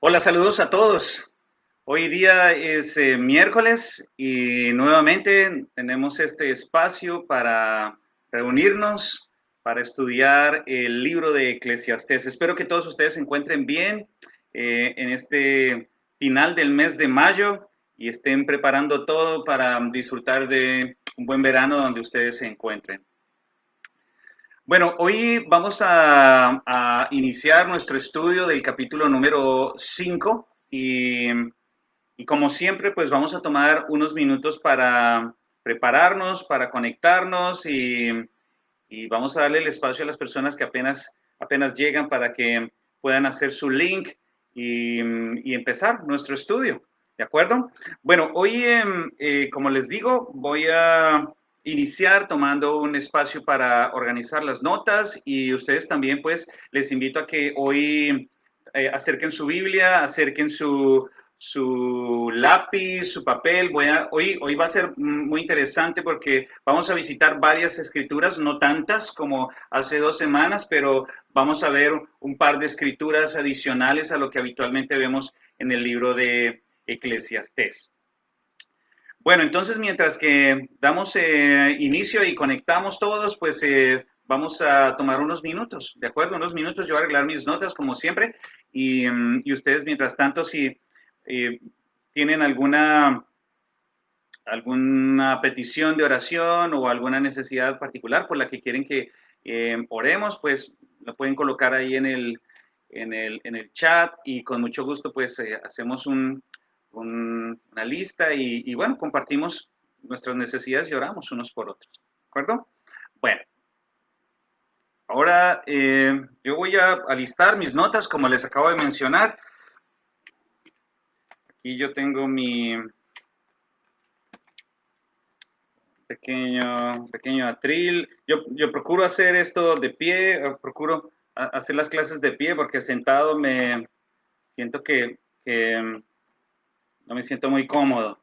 Hola, saludos a todos. Hoy día es miércoles y nuevamente tenemos este espacio para reunirnos, para estudiar el libro de Eclesiastés. Espero que todos ustedes se encuentren bien en este final del mes de mayo y estén preparando todo para disfrutar de un buen verano donde ustedes se encuentren. Bueno, hoy vamos a iniciar nuestro estudio del capítulo número 5 y como siempre, pues vamos a tomar unos minutos para prepararnos, para conectarnos y vamos a darle el espacio a las personas que apenas llegan para que puedan hacer su link y empezar nuestro estudio. ¿De acuerdo? Bueno, hoy, como les digo, voy a iniciar tomando un espacio para organizar las notas y ustedes también, pues, les invito a que hoy acerquen su Biblia, acerquen su lápiz, su papel. Hoy va a ser muy interesante porque vamos a visitar varias escrituras, no tantas como hace 2 semanas, pero vamos a ver un par de escrituras adicionales a lo que habitualmente vemos en el libro de Eclesiastés. Bueno, entonces mientras que damos inicio y conectamos todos, pues vamos a tomar unos minutos, ¿de acuerdo? Unos minutos, yo voy a arreglar mis notas como siempre y ustedes mientras tanto, si eh, tienen alguna petición de oración o alguna necesidad particular por la que quieren que oremos, pues lo pueden colocar ahí en el chat y con mucho gusto pues hacemos una lista y bueno, compartimos nuestras necesidades y oramos unos por otros. ¿De acuerdo? Bueno, ahora yo voy a alistar mis notas como les acabo de mencionar. Aquí yo tengo mi pequeño atril. Yo procuro hacer esto de pie, procuro hacer las clases de pie porque sentado me siento que no me siento muy cómodo.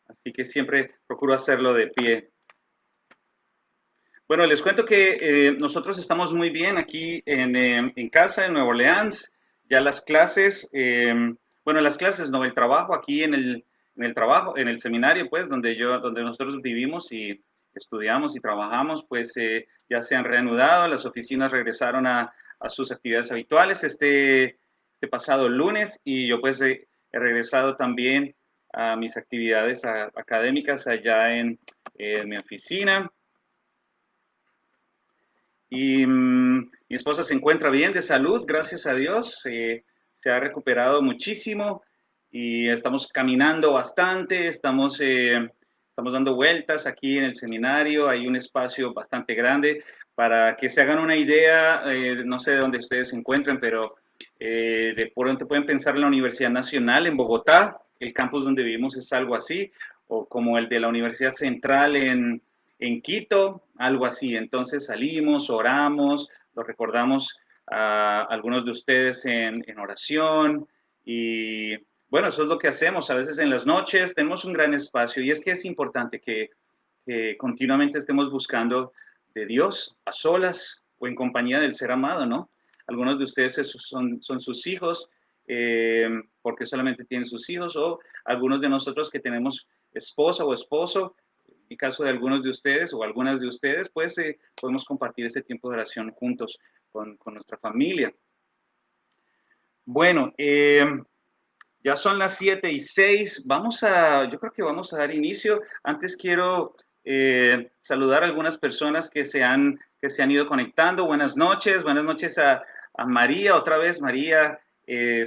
Así que siempre procuro hacerlo de pie. Bueno, les cuento que nosotros estamos muy bien aquí en casa, en Nueva Orleans. Ya las clases, bueno, las clases, no, el trabajo aquí en el trabajo, en el seminario, pues, donde nosotros vivimos y estudiamos y trabajamos, pues, ya se han reanudado, las oficinas regresaron a sus actividades habituales este pasado lunes y yo, pues, he regresado también a mis actividades académicas allá en mi oficina. Y mi esposa se encuentra bien de salud, gracias a Dios. Se ha recuperado muchísimo y estamos caminando bastante, estamos dando vueltas aquí en el seminario. Hay un espacio bastante grande. Para que se hagan una idea, no sé de dónde ustedes se encuentren, pero de pronto pueden pensar en la Universidad Nacional en Bogotá. El campus donde vivimos es algo así, o como el de la Universidad Central en Quito, algo así. Entonces salimos, oramos, lo recordamos a algunos de ustedes en oración y bueno, eso es lo que hacemos. A veces en las noches tenemos un gran espacio y es que es importante que continuamente estemos buscando de Dios a solas o en compañía del ser amado, ¿no? Algunos de ustedes son sus hijos porque solamente tienen sus hijos o algunos de nosotros que tenemos esposa o esposo el caso de algunos de ustedes o algunas de ustedes, pues podemos compartir este tiempo de oración juntos con nuestra familia. Bueno, ya son las 7:06. Yo creo que vamos a dar inicio. Antes quiero saludar a algunas personas que se han ido conectando. Buenas noches a María, otra vez María,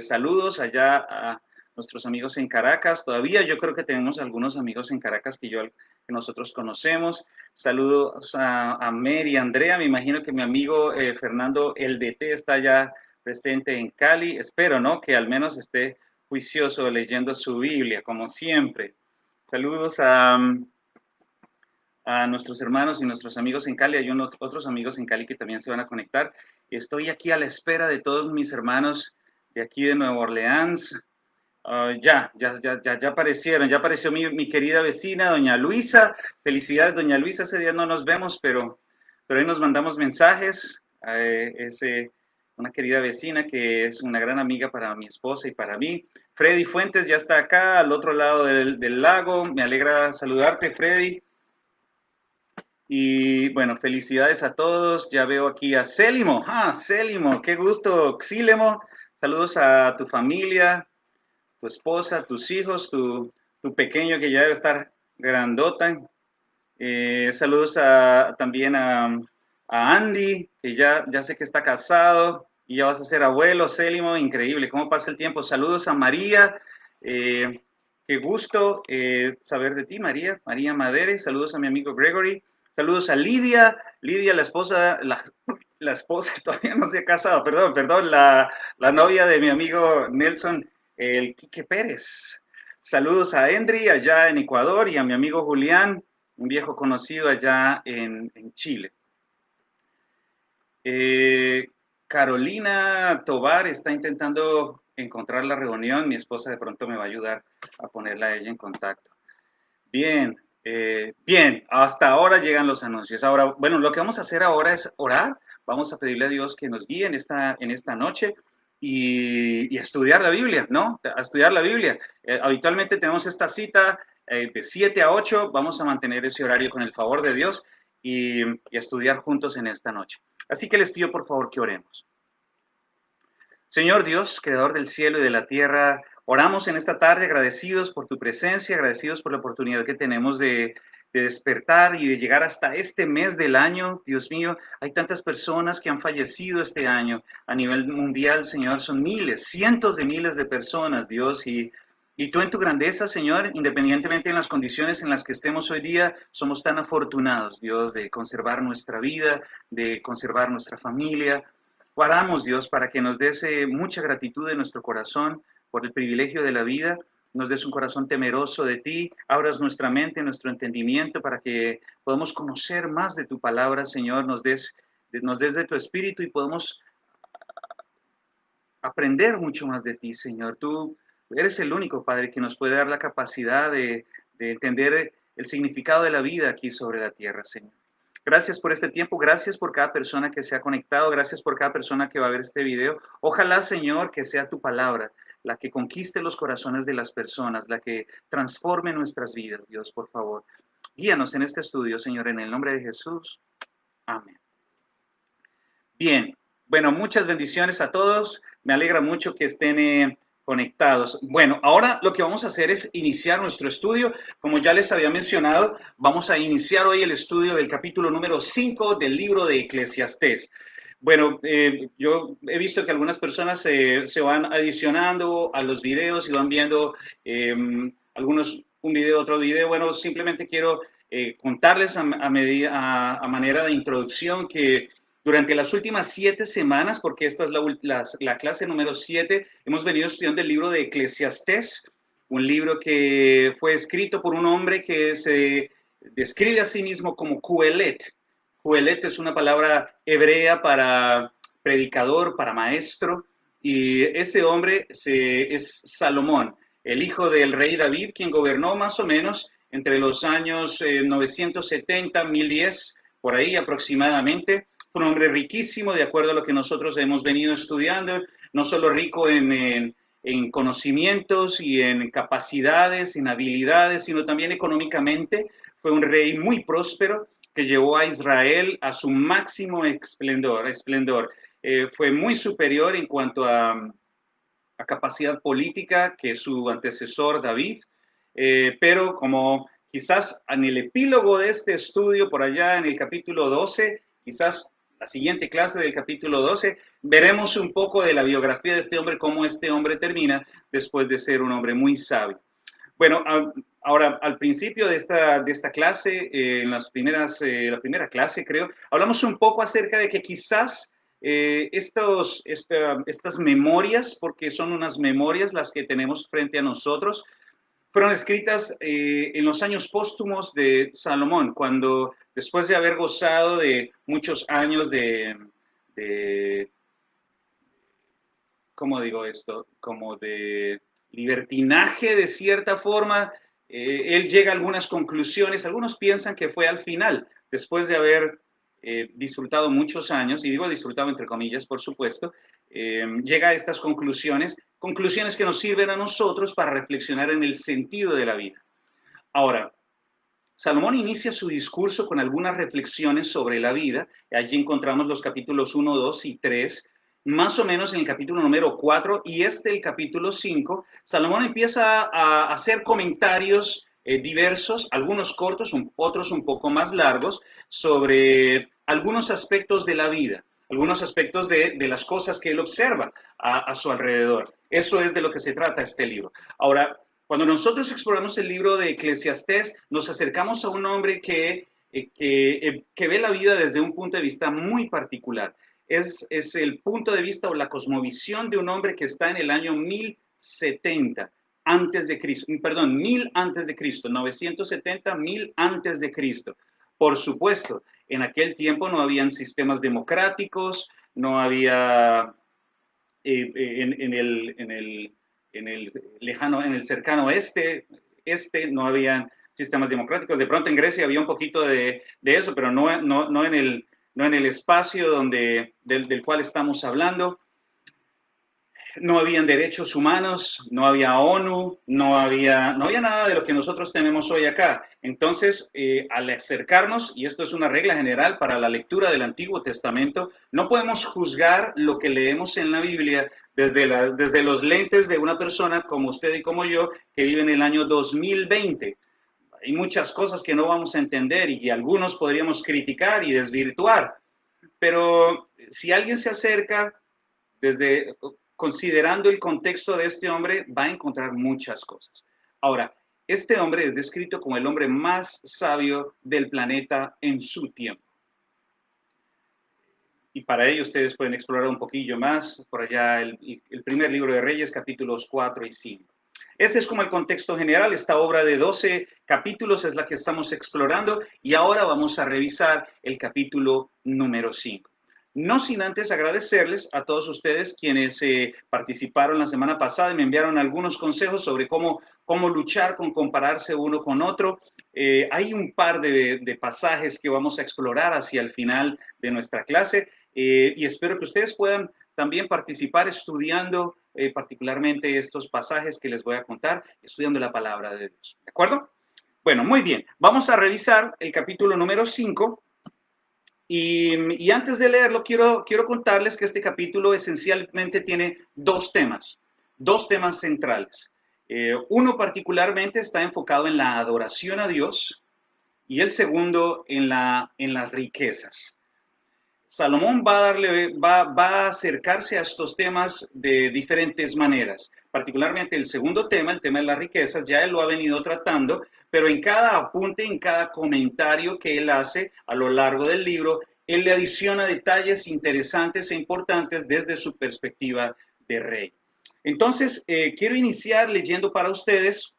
saludos allá a nuestros amigos en Caracas. Todavía yo creo que tenemos algunos amigos en Caracas que nosotros conocemos. Saludos a Mary, Andrea, me imagino que mi amigo Fernando el DT está ya presente en Cali. Espero, ¿no? Que al menos esté juicioso leyendo su Biblia, como siempre. Saludos a nuestros hermanos y nuestros amigos en Cali. Hay otros amigos en Cali que también se van a conectar. Estoy aquí a la espera de todos mis hermanos de aquí de Nueva Orleans. Ya aparecieron, ya apareció mi querida vecina, doña Luisa. Felicidades, doña Luisa, ese día no nos vemos, pero ahí nos mandamos mensajes. Es una querida vecina que es una gran amiga para mi esposa y para mí. Freddy Fuentes ya está acá, al otro lado del lago. Me alegra saludarte, Freddy. Y bueno, felicidades a todos. Ya veo aquí a Célimo. Ah, Célimo, qué gusto. Xílemo, saludos a tu familia, tu esposa, tus hijos, tu pequeño que ya debe estar grandota. Saludos también a Andy, que ya sé que está casado y ya vas a ser abuelo, Célimo, increíble, cómo pasa el tiempo. Saludos a María, eh, qué gusto saber de ti, María, María Madere. Saludos a mi amigo Gregory. Saludos a Lidia, Lidia, la esposa, todavía no se ha casado, perdón, la novia de mi amigo Nelson, el Quique Pérez. Saludos a Endri allá en Ecuador y a mi amigo Julián, un viejo conocido allá en Chile. Carolina Tovar está intentando encontrar la reunión. Mi esposa de pronto me va a ayudar a ponerla a ella en contacto. Bien, bien, hasta ahora llegan los anuncios. Ahora, bueno, lo que vamos a hacer ahora es orar. Vamos a pedirle a Dios que nos guíe en esta noche y a estudiar la Biblia, ¿no? A estudiar la Biblia. Habitualmente tenemos esta cita de 7 a 8. Vamos a mantener ese horario con el favor de Dios y a estudiar juntos en esta noche. Así que les pido por favor que oremos. Señor Dios, creador del cielo y de la tierra, oramos en esta tarde agradecidos por tu presencia, agradecidos por la oportunidad que tenemos de despertar y de llegar hasta este mes del año. Dios mío, hay tantas personas que han fallecido este año a nivel mundial, Señor, son miles, cientos de miles de personas, Dios, y tú en tu grandeza, Señor, independientemente en las condiciones en las que estemos hoy día, somos tan afortunados, Dios, de conservar nuestra vida, de conservar nuestra familia. Oramos, Dios, para que nos des mucha gratitud en nuestro corazón por el privilegio de la vida, nos des un corazón temeroso de ti, abras nuestra mente, nuestro entendimiento para que podamos conocer más de tu palabra, Señor, nos des de tu espíritu y podamos aprender mucho más de ti, Señor. Tú eres el único, Padre, que nos puede dar la capacidad de entender el significado de la vida aquí sobre la tierra, Señor. Gracias por este tiempo, gracias por cada persona que se ha conectado, gracias por cada persona que va a ver este video. Ojalá, Señor, que sea tu palabra la que conquiste los corazones de las personas, la que transforme nuestras vidas, Dios, por favor. Guíanos en este estudio, Señor, en el nombre de Jesús. Amén. Bien, bueno, muchas bendiciones a todos. Me alegra mucho que estén conectados. Bueno, ahora lo que vamos a hacer es iniciar nuestro estudio. Como ya les había mencionado, vamos a iniciar hoy el estudio del capítulo número 5 del libro de Eclesiastés. Bueno, yo he visto que algunas personas se van adicionando a los videos y van viendo algunos un video, otro video. Bueno, simplemente quiero contarles a manera de introducción que durante las últimas 7 semanas, porque esta es la clase número 7, hemos venido estudiando el libro de Eclesiastés, un libro que fue escrito por un hombre que se describe a sí mismo como Coelet. Coelet es una palabra hebrea para predicador, para maestro, y ese hombre es Salomón, el hijo del rey David, quien gobernó más o menos entre los años 970, 1010, por ahí aproximadamente. Fue un hombre riquísimo, de acuerdo a lo que nosotros hemos venido estudiando, no solo rico en conocimientos y en capacidades, en habilidades, sino también económicamente. Fue un rey muy próspero que llevó a Israel a su máximo esplendor. Fue muy superior en cuanto a capacidad política que su antecesor David, pero como quizás en el epílogo de este estudio, por allá en el capítulo 12, quizás la siguiente clase del capítulo 12, veremos un poco de la biografía de este hombre, cómo este hombre termina después de ser un hombre muy sabio. Bueno, ahora al principio de esta clase, en la primera clase creo, hablamos un poco acerca de que quizás estas memorias, porque son unas memorias las que tenemos frente a nosotros, fueron escritas en los años póstumos de Salomón, cuando después de haber gozado de muchos años de ¿cómo digo esto? Como de libertinaje de cierta forma, él llega a algunas conclusiones, algunos piensan que fue al final, después de haber disfrutado muchos años, y digo disfrutado entre comillas, por supuesto, llega a estas conclusiones, conclusiones que nos sirven a nosotros para reflexionar en el sentido de la vida. Ahora, Salomón inicia su discurso con algunas reflexiones sobre la vida. Allí encontramos los capítulos 1, 2 y 3. Más o menos en el capítulo número 4 y el capítulo 5, Salomón empieza a hacer comentarios diversos, algunos cortos, otros un poco más largos, sobre algunos aspectos de la vida, algunos aspectos de las cosas que él observa a su alrededor. Eso es de lo que se trata este libro. Ahora, cuando nosotros exploramos el libro de Eclesiastés, nos acercamos a un hombre que ve la vida desde un punto de vista muy particular. Es el punto de vista o la cosmovisión de un hombre que está en el año 1070 antes de Cristo, perdón, 1000 antes de Cristo, 970, 1000 antes de Cristo. Por supuesto, en aquel tiempo no habían sistemas democráticos, no había en el cercano no había sistemas democráticos. De pronto en Grecia había un poquito de eso, pero no en el espacio del cual estamos hablando. No habían derechos humanos, no había ONU, no había nada de lo que nosotros tenemos hoy acá. Entonces, al acercarnos, y esto es una regla general para la lectura del Antiguo Testamento, no podemos juzgar lo que leemos en la Biblia desde los lentes de una persona como usted y como yo, que vive en el año 2020. Hay muchas cosas que no vamos a entender y algunos podríamos criticar y desvirtuar, pero si alguien se acerca considerando el contexto de este hombre, va a encontrar muchas cosas. Ahora, este hombre es descrito como el hombre más sabio del planeta en su tiempo. Y para ello ustedes pueden explorar un poquillo más, por allá el primer libro de Reyes, capítulos 4 y 5. Este es como el contexto general. Esta obra de 12 capítulos es la que estamos explorando y ahora vamos a revisar el capítulo número 5. No sin antes agradecerles a todos ustedes quienes participaron la semana pasada y me enviaron algunos consejos sobre cómo luchar con compararse uno con otro. Hay un par de pasajes que vamos a explorar hacia el final de nuestra clase y espero que ustedes puedan también participar estudiando particularmente estos pasajes que les voy a contar, estudiando la palabra de Dios. ¿De acuerdo? Bueno, muy bien. Vamos a revisar el capítulo número 5. Y antes de leerlo, quiero contarles que este capítulo esencialmente tiene dos temas centrales. Uno particularmente está enfocado en la adoración a Dios y el segundo en las riquezas. Salomón va a acercarse a estos temas de diferentes maneras. Particularmente el segundo tema, el tema de las riquezas, ya él lo ha venido tratando, pero en cada apunte, en cada comentario que él hace a lo largo del libro, él le adiciona detalles interesantes e importantes desde su perspectiva de rey. Entonces, quiero iniciar leyendo para ustedes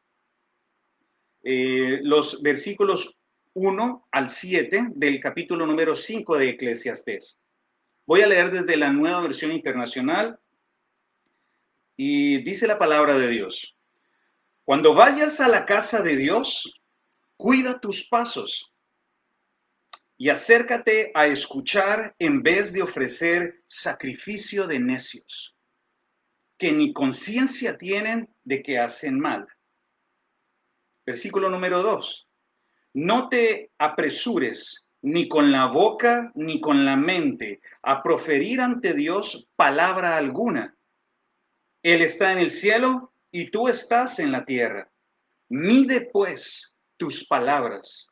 los versículos 1 al 7 del capítulo número 5 de Eclesiastés. Voy a leer desde la Nueva Versión Internacional y dice la palabra de Dios. Cuando vayas a la casa de Dios, cuida tus pasos y acércate a escuchar en vez de ofrecer sacrificio de necios, que ni conciencia tienen de que hacen mal. Versículo número 2. No te apresures ni con la boca ni con la mente a proferir ante Dios palabra alguna. Él está en el cielo y tú estás en la tierra. Mide pues tus palabras.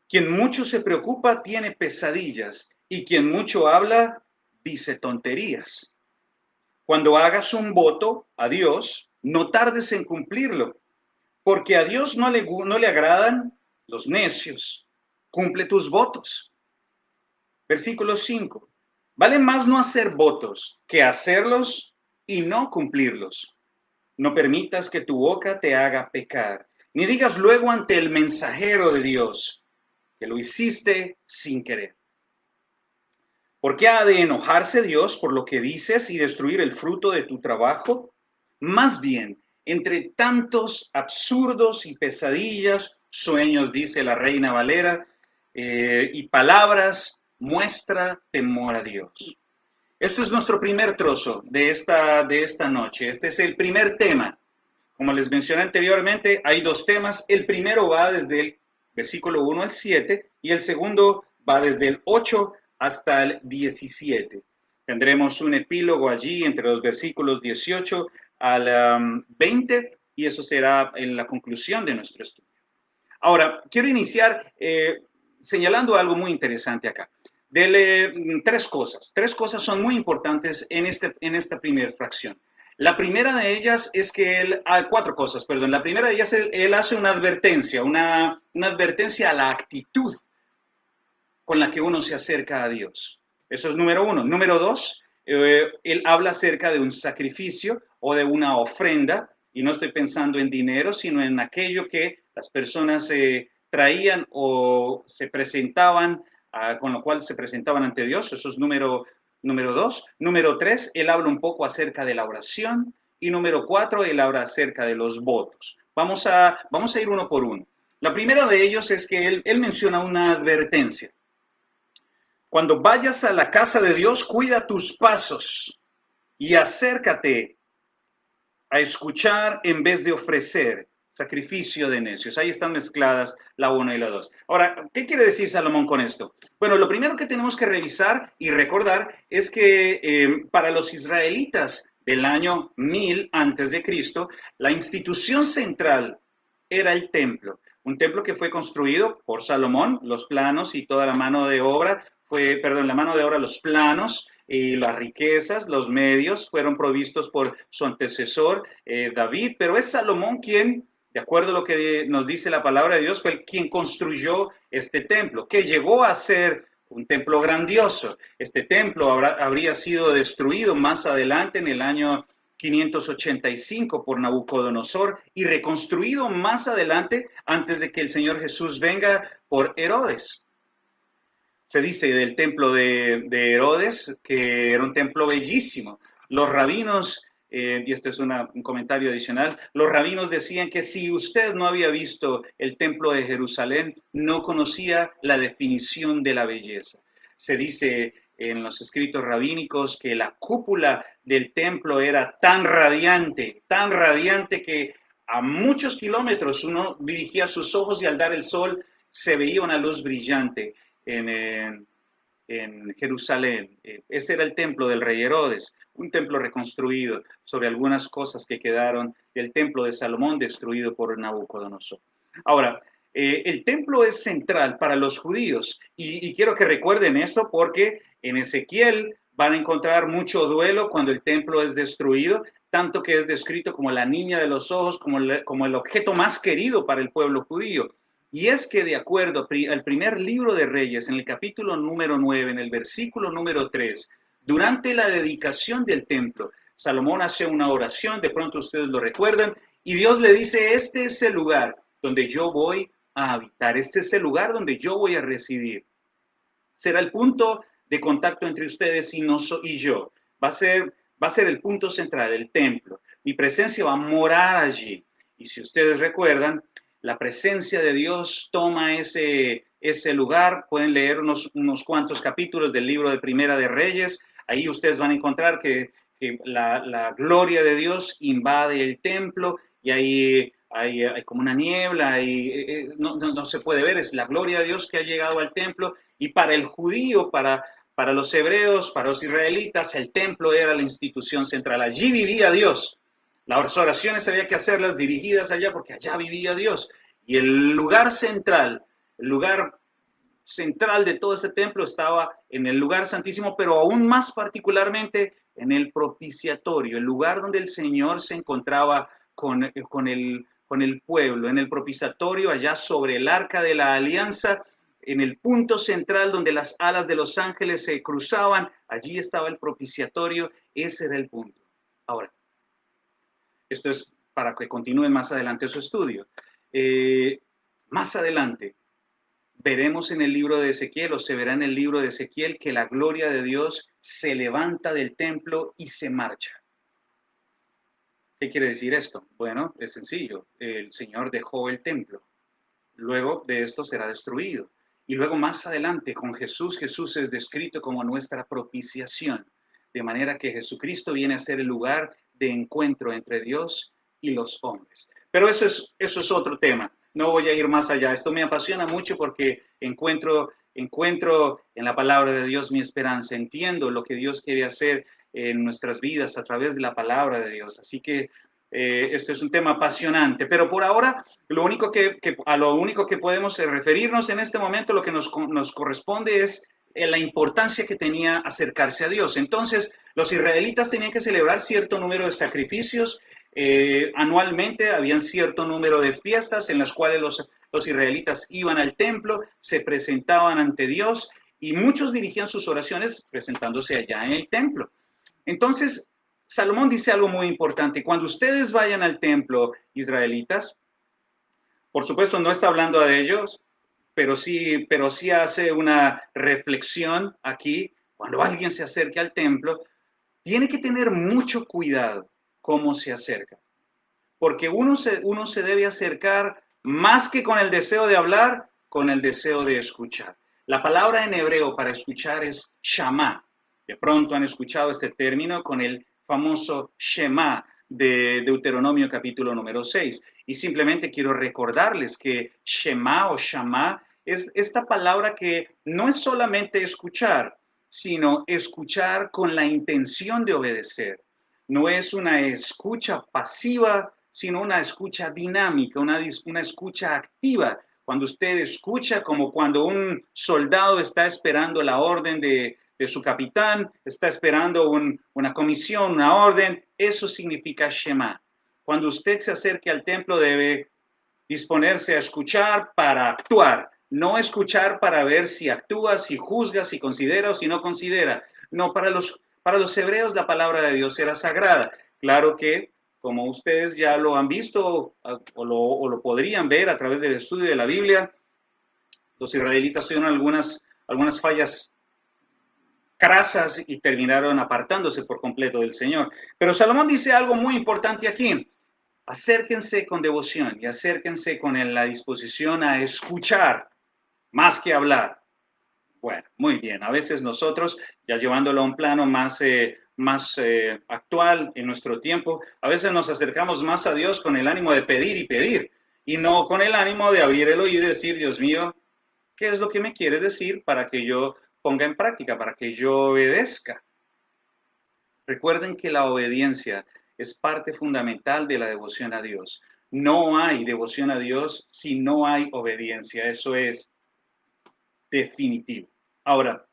Quien mucho se preocupa tiene pesadillas y quien mucho habla dice tonterías. Cuando hagas un voto a Dios, no tardes en cumplirlo, porque a Dios no le agradan los necios. Cumple tus votos. Versículo 5. Vale más no hacer votos que hacerlos y no cumplirlos. No permitas que tu boca te haga pecar, ni digas luego ante el mensajero de Dios que lo hiciste sin querer. ¿Por qué ha de enojarse Dios por lo que dices y destruir el fruto de tu trabajo? Más bien, entre tantos absurdos y pesadillas, sueños, dice la Reina Valera, y palabras muestra temor a Dios. Esto es nuestro primer trozo de esta noche. Este es el primer tema. Como les mencioné anteriormente, hay dos temas. El primero va desde el versículo 1 al 7 y el segundo va desde el 8 hasta el 17. Tendremos un epílogo allí entre los versículos 18 al 20 y eso será en la conclusión de nuestro estudio. Ahora, quiero iniciar señalando algo muy interesante acá. Tres cosas. Tres cosas son muy importantes en esta primera fracción. La primera de ellas es que cuatro cosas, perdón. La primera de ellas es él hace una advertencia, una advertencia a la actitud con la que uno se acerca a Dios. Eso es número uno. Número dos, él habla acerca de un sacrificio o de una ofrenda, y no estoy pensando en dinero, sino en aquello que las personas traían o se presentaban, con lo cual se presentaban ante Dios. Eso es número dos. Número tres, él habla un poco acerca de la oración. Y número cuatro, él habla acerca de los votos. Vamos a ir uno por uno. La primera de ellos es que él menciona una advertencia. Cuando vayas a la casa de Dios, cuida tus pasos y acércate a escuchar en vez de ofrecer sacrificio de necios. Ahí están mezcladas la una y la dos. Ahora, ¿qué quiere decir Salomón con esto? Bueno, lo primero que tenemos que revisar y recordar es que para los israelitas del año 1000 antes de Cristo, la institución central era el templo. Un templo que fue construido por Salomón, los planos y toda la mano de obra la mano de obra, los planos y las riquezas, los medios fueron provistos por su antecesor David, pero es Salomón quien, de acuerdo a lo que nos dice la palabra de Dios, fue quien construyó este templo, que llegó a ser un templo grandioso. Este templo habría sido destruido más adelante en el año 585 por Nabucodonosor y reconstruido más adelante antes de que el Señor Jesús venga por Herodes. Se dice del templo de Herodes que era un templo bellísimo. Los rabinos, y esto es un comentario adicional, los rabinos decían que si usted no había visto el templo de Jerusalén, no conocía la definición de la belleza. Se dice en los escritos rabínicos que la cúpula del templo era tan radiante que a muchos kilómetros uno dirigía sus ojos y al dar el sol se veía una luz brillante en Jerusalén. Ese era el templo del rey Herodes, un templo reconstruido sobre algunas cosas que quedaron del templo de Salomón destruido por Nabucodonosor. Ahora, el templo es central para los judíos y quiero que recuerden esto porque en Ezequiel van a encontrar mucho duelo cuando el templo es destruido, tanto que es descrito como la niña de los ojos, como el objeto más querido para el pueblo judío. Y es que de acuerdo al primer libro de Reyes, en el capítulo número 9, en el versículo número 3, durante la dedicación del templo, Salomón hace una oración, de pronto ustedes lo recuerdan, y Dios le dice, este es el lugar donde yo voy a habitar, este es el lugar donde yo voy a residir. Será el punto de contacto entre ustedes y yo. Va a ser el punto central, el templo. Mi presencia va a morar allí. Y si ustedes recuerdan, la presencia de Dios toma ese lugar. Pueden leer unos cuantos capítulos del libro de Primera de Reyes. Ahí ustedes van a encontrar que la gloria de Dios invade el templo y ahí hay como una niebla y no se puede ver. Es la gloria de Dios que ha llegado al templo. Y para el judío, para los hebreos, para los israelitas, el templo era la institución central. Allí vivía Dios. Las oraciones había que hacerlas dirigidas allá porque allá vivía Dios. Y el lugar central de todo este templo estaba en el lugar santísimo, pero aún más particularmente en el propiciatorio, el lugar donde el Señor se encontraba con el pueblo, en el propiciatorio, allá sobre el arca de la alianza, en el punto central donde las alas de los ángeles se cruzaban, allí estaba el propiciatorio, ese era el punto. Ahora, esto es para que continúen más adelante su estudio. Más adelante, veremos en el libro de Ezequiel, o se verá en el libro de Ezequiel, que la gloria de Dios se levanta del templo y se marcha. ¿Qué quiere decir esto? Bueno, es sencillo. El Señor dejó el templo. Luego de esto será destruido. Y luego más adelante con Jesús, Jesús es descrito como nuestra propiciación, de manera que Jesucristo viene a ser el lugar de encuentro entre Dios y los hombres. Pero eso es otro tema. No voy a ir más allá. Esto me apasiona mucho porque encuentro en la palabra de Dios mi esperanza. Entiendo lo que Dios quiere hacer en nuestras vidas a través de la palabra de Dios. Así que esto es un tema apasionante. Pero por ahora, a lo único que podemos referirnos en este momento, lo que nos corresponde es la importancia que tenía acercarse a Dios. Entonces, los israelitas tenían que celebrar cierto número de sacrificios. Anualmente habían cierto número de fiestas en las cuales los israelitas iban al templo, se presentaban ante Dios y muchos dirigían sus oraciones presentándose allá en el templo. Entonces, Salomón dice algo muy importante. Cuando ustedes vayan al templo, israelitas, por supuesto no está hablando de ellos, pero sí hace una reflexión aquí. Cuando alguien se acerque al templo, tiene que tener mucho cuidado cómo se acerca, porque uno se debe acercar más que con el deseo de hablar, con el deseo de escuchar. La palabra en hebreo para escuchar es shamá. De pronto han escuchado este término con el famoso Shema de Deuteronomio capítulo número 6. Y simplemente quiero recordarles que Shema o Shama es esta palabra que no es solamente escuchar, sino escuchar con la intención de obedecer. No es una escucha pasiva, sino una escucha dinámica, una escucha activa. Cuando usted escucha, como cuando un soldado está esperando la orden de su capitán, está esperando una comisión, una orden, eso significa Shema. Cuando usted se acerque al templo debe disponerse a escuchar para actuar, no escuchar para ver si actúa, si juzga, si considera o si no considera. No, para los hebreos la palabra de Dios era sagrada. Claro que, como ustedes ya lo han visto o lo podrían ver a través del estudio de la Biblia, los israelitas tuvieron algunas fallas crasas y terminaron apartándose por completo del Señor. Pero Salomón dice algo muy importante aquí. Acérquense con devoción y acérquense con la disposición a escuchar más que hablar. Bueno, muy bien. A veces nosotros, ya llevándolo a un plano más actual en nuestro tiempo, a veces nos acercamos más a Dios con el ánimo de pedir y no con el ánimo de abrir el oído y decir, Dios mío, ¿qué es lo que me quieres decir para que yo ponga en práctica, para que yo obedezca? Recuerden que la obediencia es parte fundamental de la devoción a Dios. No hay devoción a Dios si no hay obediencia. Eso es definitivo. Ahora,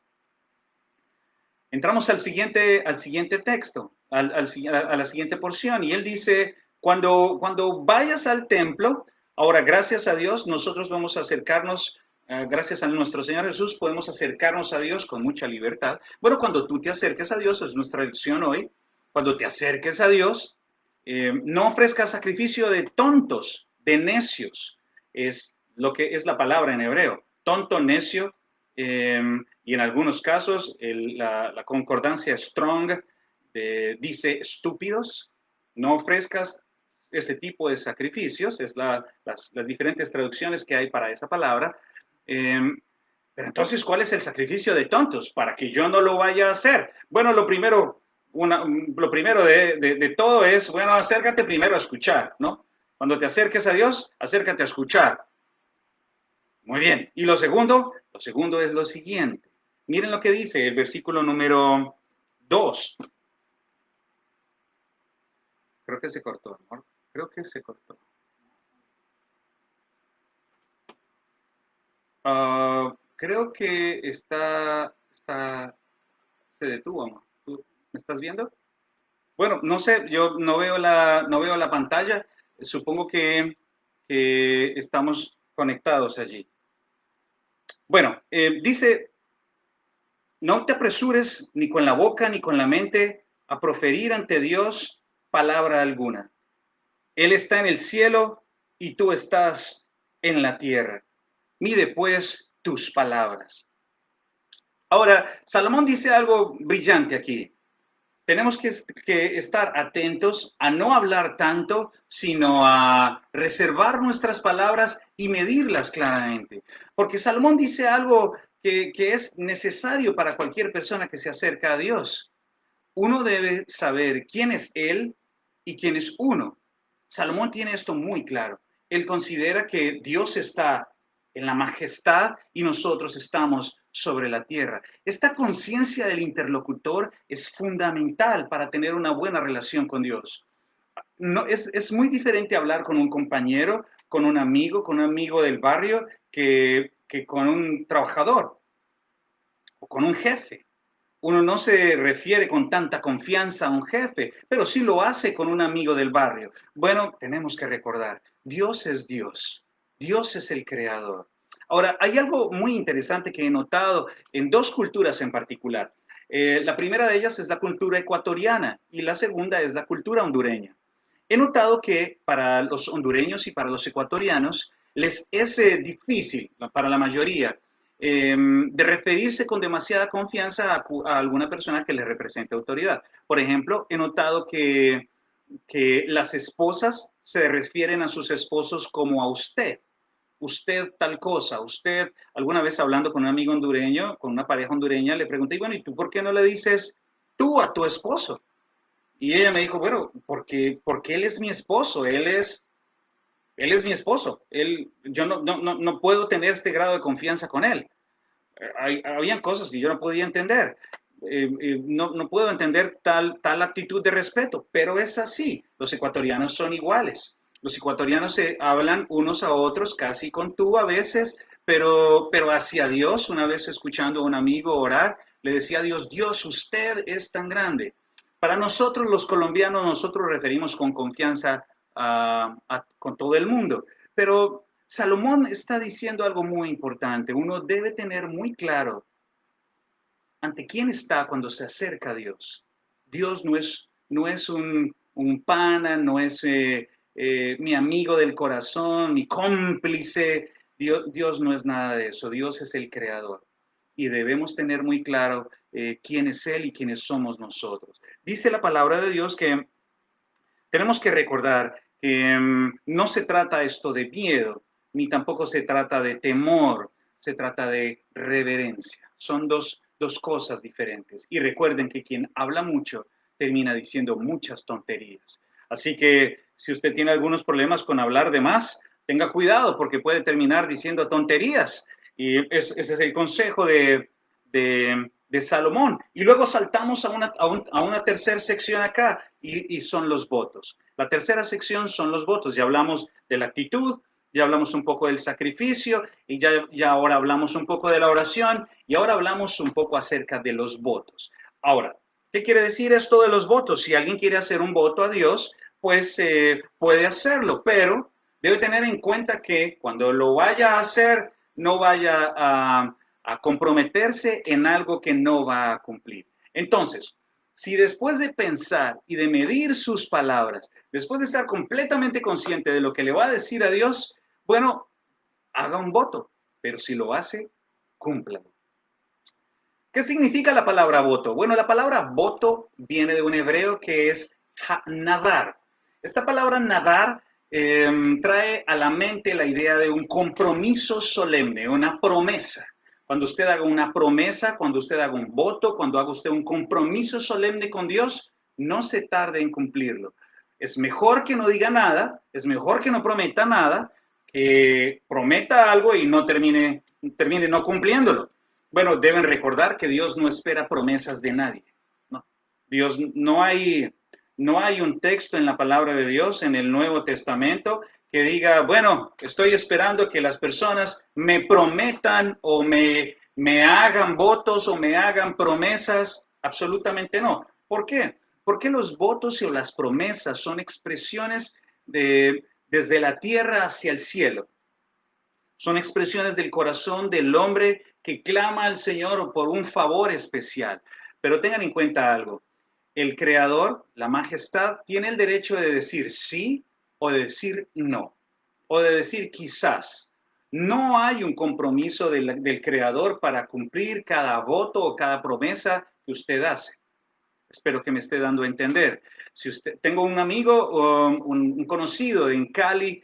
entramos al siguiente texto, a la siguiente porción, y él dice, cuando vayas al templo, ahora gracias a Dios, nosotros vamos a acercarnos, gracias a nuestro Señor Jesús, podemos acercarnos a Dios con mucha libertad. Bueno, cuando tú te acerques a Dios, es nuestra lección hoy, cuando te acerques a Dios, no ofrezcas sacrificio de tontos, de necios, es lo que es la palabra en hebreo, tonto, necio, y en algunos casos la concordancia Strong dice estúpidos. No ofrezcas ese tipo de sacrificios, es las diferentes traducciones que hay para esa palabra. Pero entonces, ¿cuál es el sacrificio de tontos? Para que yo no lo vaya a hacer. Bueno, lo primero de todo es, bueno, acércate primero a escuchar, ¿no? Cuando te acerques a Dios, acércate a escuchar. Muy bien. Y lo segundo es lo siguiente. Miren lo que dice el versículo número 2. Creo que se cortó, amor. Creo que se cortó. Creo que se detuvo, amor. ¿Tú me estás viendo? Bueno, no sé, yo no veo la pantalla. Supongo que estamos conectados allí. Bueno, dice, no te apresures ni con la boca ni con la mente a proferir ante Dios palabra alguna. Él está en el cielo y tú estás en la tierra. Mide pues tus palabras. Ahora, Salomón dice algo brillante aquí. tenemos que estar atentos a no hablar tanto, sino a reservar nuestras palabras y medirlas claramente. Porque Salomón dice algo que es necesario para cualquier persona que se acerca a Dios. Uno debe saber quién es Él y quién es uno. Salomón tiene esto muy claro. Él considera que Dios está en la majestad y nosotros estamos sobre la tierra. Esta conciencia del interlocutor es fundamental para tener una buena relación con Dios. No, es muy diferente hablar con un compañero, con un amigo del barrio, que con un trabajador o con un jefe. Uno no se refiere con tanta confianza a un jefe, pero sí lo hace con un amigo del barrio. Bueno, tenemos que recordar, Dios es Dios, Dios es el creador. Ahora, hay algo muy interesante que he notado en dos culturas en particular. La primera de ellas es la cultura ecuatoriana y la segunda es la cultura hondureña. He notado que para los hondureños y para los ecuatorianos les es difícil, para la mayoría, de referirse con demasiada confianza a alguna persona que les represente autoridad. Por ejemplo, he notado que las esposas se refieren a sus esposos como a usted. Usted tal cosa, usted, alguna vez hablando con un amigo hondureño, con una pareja hondureña, le pregunté, bueno, ¿y tú por qué no le dices tú a tu esposo? Y ella me dijo, bueno, porque él es mi esposo, él es mi esposo, yo no puedo tener este grado de confianza con él. Habían cosas que yo no podía entender. No puedo entender tal actitud de respeto, pero es así. Los ecuatorianos son iguales. Los ecuatorianos se hablan unos a otros casi con tú a veces, pero hacia Dios, una vez escuchando a un amigo orar, le decía a Dios, Dios, usted es tan grande. Para nosotros los colombianos, nosotros referimos con confianza con todo el mundo, pero Salomón está diciendo algo muy importante. Uno debe tener muy claro ante quién está cuando se acerca a Dios. Dios no es un pana, no es mi amigo del corazón, mi cómplice. Dios no es nada de eso. Dios es el creador. Y debemos tener muy claro quién es Él y quiénes somos nosotros. Dice la palabra de Dios que tenemos que recordar que no se trata esto de miedo, ni tampoco se trata de temor, se trata de reverencia. Son dos cosas diferentes. Y recuerden que quien habla mucho termina diciendo muchas tonterías. Así que si usted tiene algunos problemas con hablar de más, tenga cuidado porque puede terminar diciendo tonterías. Y ese es el consejo de Salomón. Y luego saltamos a una tercera sección acá y son los votos. La tercera sección son los votos. Ya hablamos de la actitud, ya hablamos un poco del sacrificio y ya ahora hablamos un poco de la oración y ahora hablamos un poco acerca de los votos. Ahora, ¿qué quiere decir esto de los votos? Si alguien quiere hacer un voto a Dios, pues puede hacerlo, pero debe tener en cuenta que cuando lo vaya a hacer, no vaya a comprometerse en algo que no va a cumplir. Entonces, si después de pensar y de medir sus palabras, después de estar completamente consciente de lo que le va a decir a Dios, bueno, haga un voto, pero si lo hace, cúmplalo. ¿Qué significa la palabra voto? Bueno, la palabra voto viene de un hebreo que es nadar. Esta palabra nadar trae a la mente la idea de un compromiso solemne, una promesa. Cuando usted haga una promesa, cuando usted haga un voto, cuando haga usted un compromiso solemne con Dios, no se tarde en cumplirlo. Es mejor que no diga nada, es mejor que no prometa nada, que prometa algo y no termine no cumpliéndolo. Bueno, deben recordar que Dios no espera promesas de nadie. No. Dios, no hay un texto en la palabra de Dios, en el Nuevo Testamento, que diga, bueno, estoy esperando que las personas me prometan o me hagan votos o me hagan promesas. Absolutamente no. ¿Por qué? Porque los votos o las promesas son expresiones desde la tierra hacia el cielo. Son expresiones del corazón del hombre que clama al Señor por un favor especial. Pero tengan en cuenta algo. El Creador, la majestad, tiene el derecho de decir sí o de decir no. O de decir quizás. No hay un compromiso del Creador para cumplir cada voto o cada promesa que usted hace. Espero que me esté dando a entender. Si usted, tengo un amigo o un conocido en Cali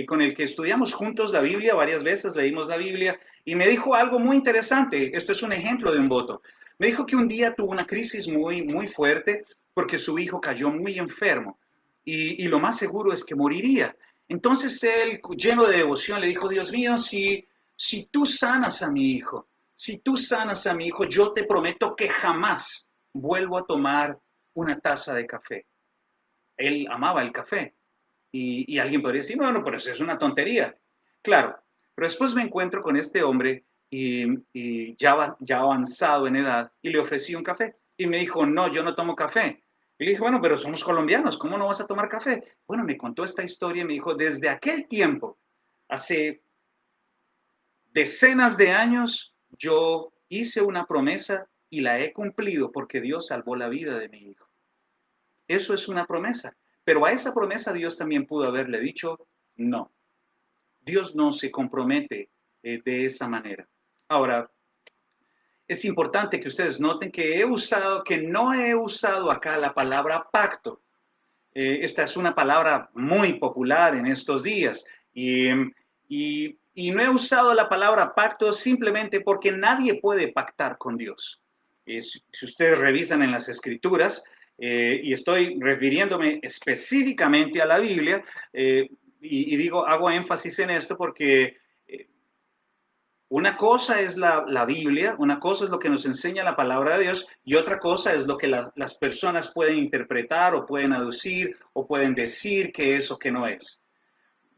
con el que estudiamos juntos la Biblia, varias veces leímos la Biblia, y me dijo algo muy interesante. Esto es un ejemplo de un voto. Me dijo que un día tuvo una crisis muy fuerte porque su hijo cayó muy enfermo y lo más seguro es que moriría. Entonces él, lleno de devoción, le dijo, Dios mío, si tú sanas a mi hijo, si tú sanas a mi hijo, yo te prometo que jamás vuelvo a tomar una taza de café. Él amaba el café. Y alguien podría decir, bueno, pero eso es una tontería. Claro, pero después me encuentro con este hombre y ya avanzado en edad y le ofrecí un café. Y me dijo, no, yo no tomo café. Y le dije, bueno, pero somos colombianos, ¿cómo no vas a tomar café? Bueno, me contó esta historia y me dijo, desde aquel tiempo, hace decenas de años, yo hice una promesa y la he cumplido porque Dios salvó la vida de mi hijo. Eso es una promesa. Pero a esa promesa Dios también pudo haberle dicho no. Dios no se compromete de esa manera. Ahora, es importante que ustedes noten que no he usado acá la palabra pacto. Esta es una palabra muy popular en estos días y no he usado la palabra pacto simplemente porque nadie puede pactar con Dios. Si ustedes revisan en las escrituras, y estoy refiriéndome específicamente a la Biblia, y digo, hago énfasis en esto porque una cosa es la Biblia, una cosa es lo que nos enseña la palabra de Dios y otra cosa es lo que las personas pueden interpretar o pueden aducir o pueden decir que es o que no es.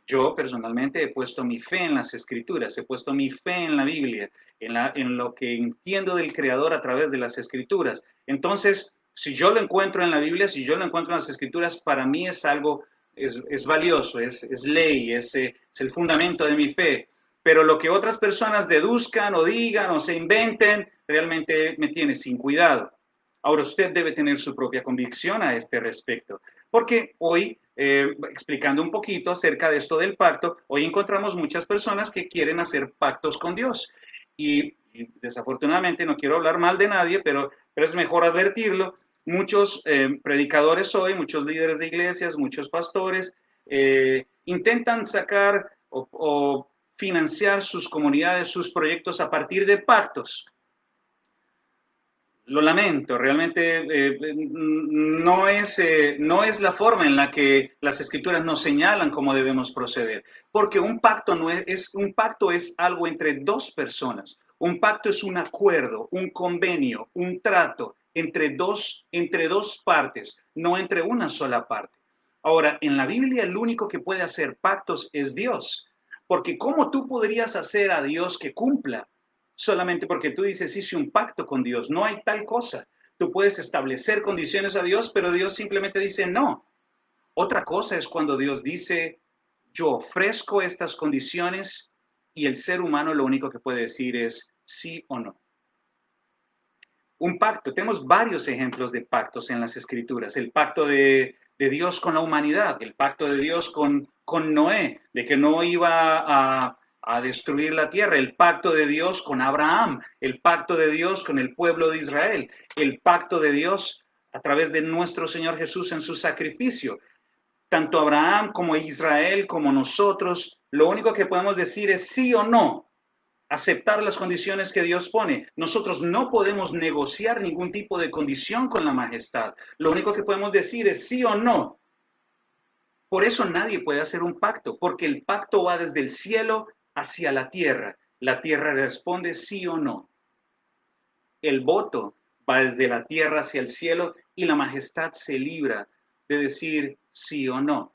Yo personalmente he puesto mi fe en las escrituras, he puesto mi fe en la Biblia, en lo que entiendo del Creador a través de las escrituras. Entonces, si yo lo encuentro en la Biblia, si yo lo encuentro en las escrituras, para mí es algo, es valioso, es ley, es el fundamento de mi fe. Pero lo que otras personas deduzcan o digan o se inventen, realmente me tiene sin cuidado. Ahora usted debe tener su propia convicción a este respecto, porque hoy, explicando un poquito acerca de esto del pacto, hoy encontramos muchas personas que quieren hacer pactos con Dios. Y desafortunadamente, no quiero hablar mal de nadie, pero es mejor advertirlo. Muchos predicadores hoy, muchos líderes de iglesias, muchos pastores, intentan sacar o financiar sus comunidades, sus proyectos a partir de pactos. Lo lamento, realmente no es la forma en la que las escrituras nos señalan cómo debemos proceder, porque un pacto es algo entre dos personas, un pacto es un acuerdo, un convenio, un trato entre dos partes, no entre una sola parte. Ahora, en la Biblia el único que puede hacer pactos es Dios, porque ¿cómo tú podrías hacer a Dios que cumpla? Solamente porque tú dices, hice un pacto con Dios. No hay tal cosa. Tú puedes establecer condiciones a Dios, pero Dios simplemente dice no. Otra cosa es cuando Dios dice, yo ofrezco estas condiciones y el ser humano lo único que puede decir es sí o no. Un pacto, tenemos varios ejemplos de pactos en las escrituras. El pacto de Dios con la humanidad, el pacto de Dios con Noé, de que no iba a destruir la tierra, el pacto de Dios con Abraham, el pacto de Dios con el pueblo de Israel, el pacto de Dios a través de nuestro Señor Jesús en su sacrificio. Tanto Abraham como Israel, como nosotros, lo único que podemos decir es sí o no, aceptar las condiciones que Dios pone. Nosotros no podemos negociar ningún tipo de condición con la majestad. Lo único que podemos decir es sí o no. Por eso nadie puede hacer un pacto, porque el pacto va desde el cielo hacia la tierra. La tierra responde sí o no. El voto va desde la tierra hacia el cielo y la majestad se libra de decir sí o no.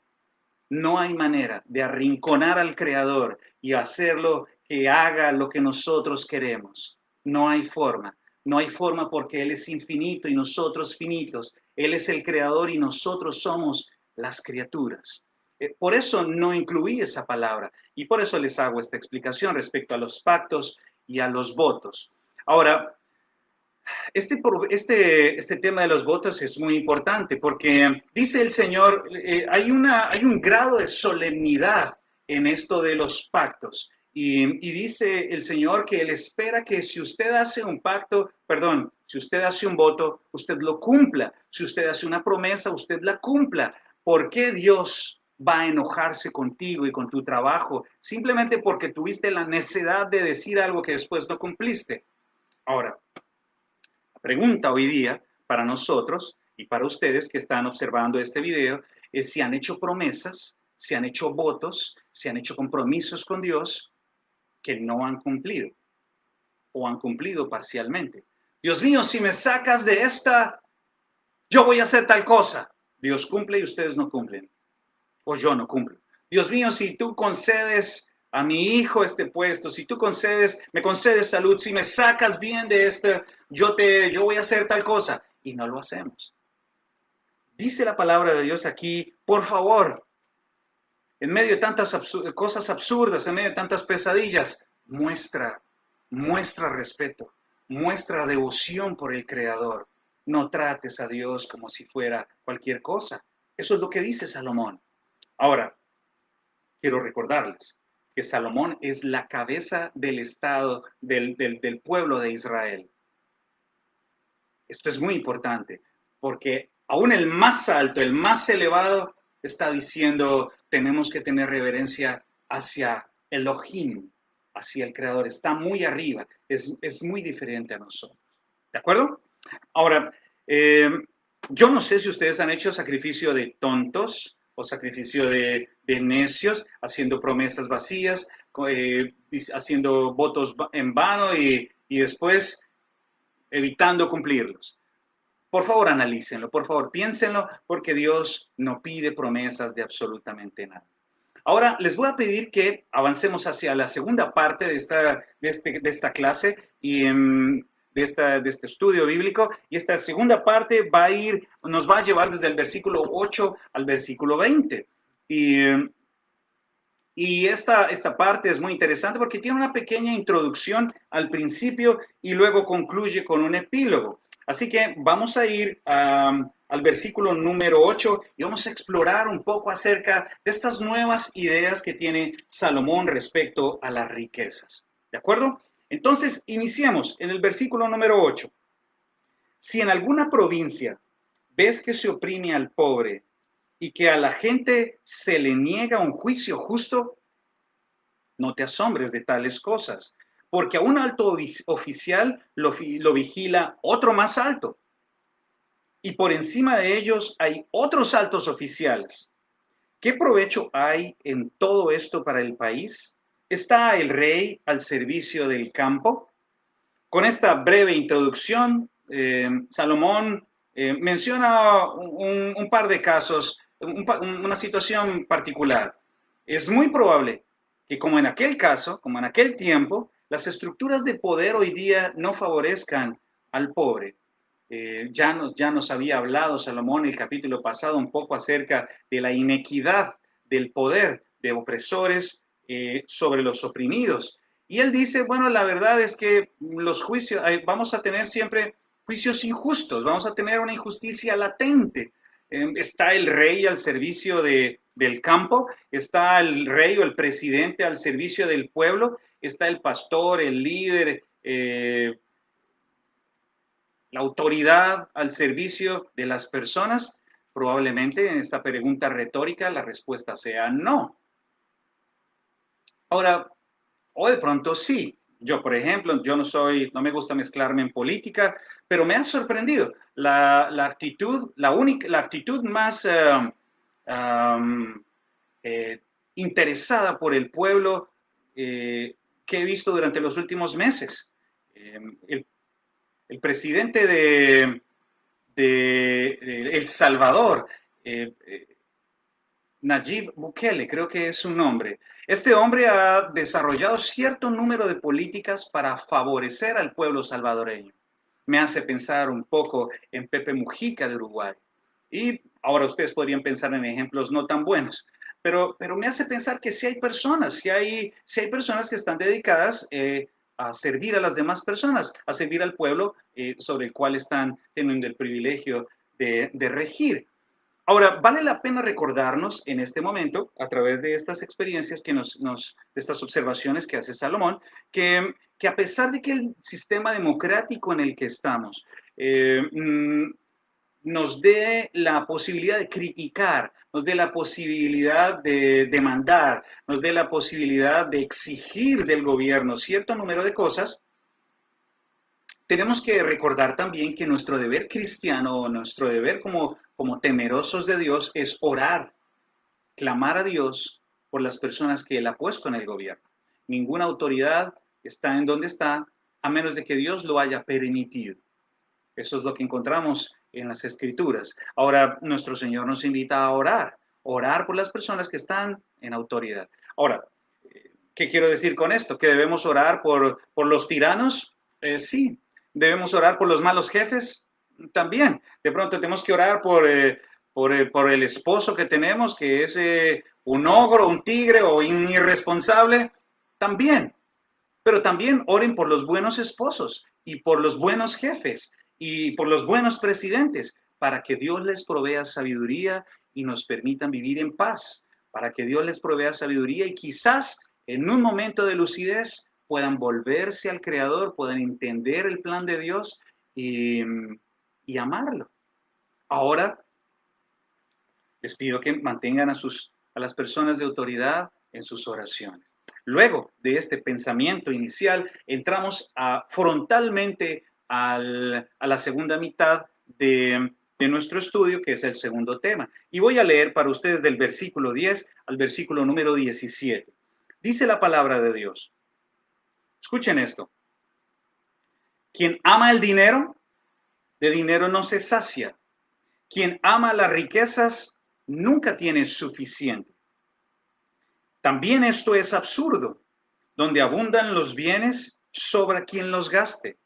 No hay manera de arrinconar al Creador y hacerlo que haga lo que nosotros queremos. No hay forma. No hay forma porque Él es infinito y nosotros finitos. Él es el Creador y nosotros somos las criaturas. Por eso no incluí esa palabra y por eso les hago esta explicación respecto a los pactos y a los votos. Ahora, este tema de los votos es muy importante porque dice el Señor, hay un grado de solemnidad en esto de los pactos. Y dice el Señor que Él espera que si usted hace un pacto, perdón, si usted hace un voto, usted lo cumpla. Si usted hace una promesa, usted la cumpla. ¿Por qué Dios va a enojarse contigo y con tu trabajo? Simplemente porque tuviste la necedad de decir algo que después no cumpliste. Ahora, la pregunta hoy día para nosotros y para ustedes que están observando este video es si han hecho promesas, si han hecho votos, si han hecho compromisos con Dios que no han cumplido o han cumplido parcialmente. Dios mío, si me sacas de esta, yo voy a hacer tal cosa. Dios cumple y ustedes no cumplen. O yo no cumplo. Dios mío, si tú concedes a mi hijo este puesto, si tú me concedes salud, si me sacas bien de este, yo voy a hacer tal cosa. Y no lo hacemos. Dice la palabra de Dios aquí, por favor, en medio de tantas cosas absurdas, en medio de tantas pesadillas, muestra respeto, muestra devoción por el Creador. No trates a Dios como si fuera cualquier cosa. Eso es lo que dice Salomón. Ahora, quiero recordarles que Salomón es la cabeza del Estado, del pueblo de Israel. Esto es muy importante, porque aún el más alto, el más elevado, está diciendo, tenemos que tener reverencia hacia Elohim, hacia el Creador. Está muy arriba, es muy diferente a nosotros. ¿De acuerdo? Ahora, yo no sé si ustedes han hecho sacrificio de tontos o sacrificio de necios, haciendo promesas vacías, haciendo votos en vano y después evitando cumplirlos. Por favor, analícenlo, por favor, piénsenlo, porque Dios no pide promesas de absolutamente nada. Ahora les voy a pedir que avancemos hacia la segunda parte de esta clase y de este estudio bíblico. Y esta segunda parte nos va a llevar desde el versículo 8 al versículo 20. Y esta parte es muy interesante porque tiene una pequeña introducción al principio y luego concluye con un epílogo. Así que vamos a ir al versículo número 8 y vamos a explorar un poco acerca de estas nuevas ideas que tiene Salomón respecto a las riquezas. ¿De acuerdo? Entonces, iniciamos en el versículo número 8. Si en alguna provincia ves que se oprime al pobre y que a la gente se le niega un juicio justo, no te asombres de tales cosas, porque a un alto oficial lo vigila otro más alto, y por encima de ellos hay otros altos oficiales. ¿Qué provecho hay en todo esto para el país? ¿Está el rey al servicio del campo? Con esta breve introducción, Salomón menciona un par de casos, una situación particular. Es muy probable que como en aquel caso, como en aquel tiempo, las estructuras de poder hoy día no favorezcan al pobre. Ya nos había hablado Salomón en el capítulo pasado un poco acerca de la inequidad del poder de opresores sobre los oprimidos. Y él dice, bueno, la verdad es que los juicios, vamos a tener siempre juicios injustos, vamos a tener una injusticia latente. Está el rey al servicio del campo, está el rey o el presidente al servicio del pueblo, está el pastor, el líder, la autoridad al servicio de las personas. Probablemente en esta pregunta retórica la respuesta sea no. Ahora, o de pronto sí. Yo, por ejemplo, no me gusta mezclarme en política, pero me ha sorprendido la actitud, la actitud más interesada por el pueblo que he visto durante los últimos meses. El presidente de El Salvador, Nayib Bukele, creo que es su nombre. Este hombre ha desarrollado cierto número de políticas para favorecer al pueblo salvadoreño. Me hace pensar un poco en Pepe Mujica de Uruguay. Y ahora ustedes podrían pensar en ejemplos no tan buenos, pero me hace pensar que si hay personas, si hay personas que están dedicadas a servir a las demás personas, a servir al pueblo sobre el cual están teniendo el privilegio de regir. Ahora, vale la pena recordarnos en este momento, a través de estas experiencias de estas observaciones que hace Salomón, que a pesar de que el sistema democrático en el que estamos nos dé la posibilidad de criticar, nos dé la posibilidad de demandar, nos dé la posibilidad de exigir del gobierno cierto número de cosas, tenemos que recordar también que nuestro deber cristiano, nuestro deber como temerosos de Dios es orar, clamar a Dios por las personas que Él ha puesto en el gobierno. Ninguna autoridad está en donde está a menos de que Dios lo haya permitido. Eso es lo que encontramos en las Escrituras. Ahora, nuestro Señor nos invita a orar por las personas que están en autoridad. Ahora, ¿qué quiero decir con esto? ¿Que debemos orar por los tiranos? Sí. ¿Debemos orar por los malos jefes? También. De pronto tenemos que orar por el esposo que tenemos, que es un ogro, un tigre o un irresponsable. También. Pero también oren por los buenos esposos y por los buenos jefes y por los buenos presidentes, para que Dios les provea sabiduría y nos permitan vivir en paz, para que Dios les provea sabiduría y quizás en un momento de lucidez puedan volverse al Creador, puedan entender el plan de Dios y amarlo. Ahora les pido que mantengan a las personas de autoridad en sus oraciones. Luego de este pensamiento inicial, entramos frontalmente a la segunda mitad de nuestro estudio, que es el segundo tema. Y voy a leer para ustedes del versículo 10 al versículo número 17. Dice la palabra de Dios. Escuchen esto. Quien ama el dinero, de dinero no se sacia. Quien ama las riquezas, nunca tiene suficiente. También esto es absurdo. Donde abundan los bienes, sobra quien los gaste.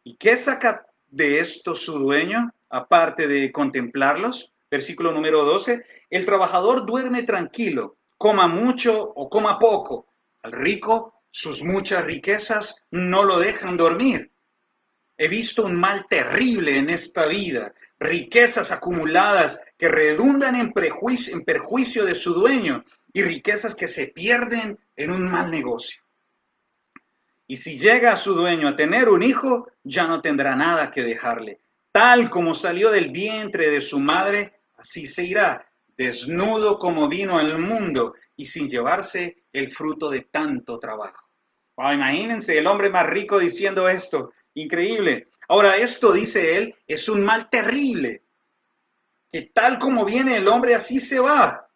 ¿Y qué saca de esto su dueño, aparte de contemplarlos? Versículo número 12. El trabajador duerme tranquilo, coma mucho o coma poco. Al rico, sus muchas riquezas no lo dejan dormir. He visto un mal terrible en esta vida, riquezas acumuladas que redundan en perjuicio de su dueño y riquezas que se pierden en un mal negocio. Y si llega a su dueño a tener un hijo, ya no tendrá nada que dejarle. Tal como salió del vientre de su madre, así se irá, desnudo como vino al mundo y sin llevarse el fruto de tanto trabajo. Oh, imagínense el hombre más rico diciendo esto. Increíble. Ahora, esto, dice él, es un mal terrible, que tal como viene el hombre, así se va.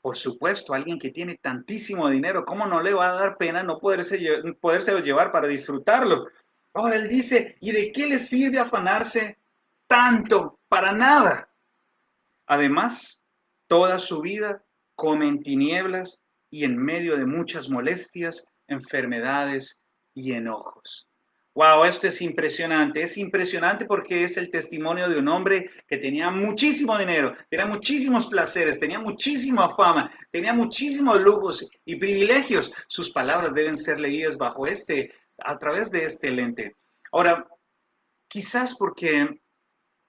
Por supuesto, alguien que tiene tantísimo dinero, ¿cómo no le va a dar pena no podérselo llevar para disfrutarlo? Ahora él dice, ¿y de qué le sirve afanarse tanto? Para nada. Además, toda su vida come en tinieblas y en medio de muchas molestias, enfermedades y enojos. Wow, esto es impresionante. Es impresionante porque es el testimonio de un hombre que tenía muchísimo dinero, tenía muchísimos placeres, tenía muchísima fama, tenía muchísimos lujos y privilegios. Sus palabras deben ser leídas a través de este lente. Ahora, quizás porque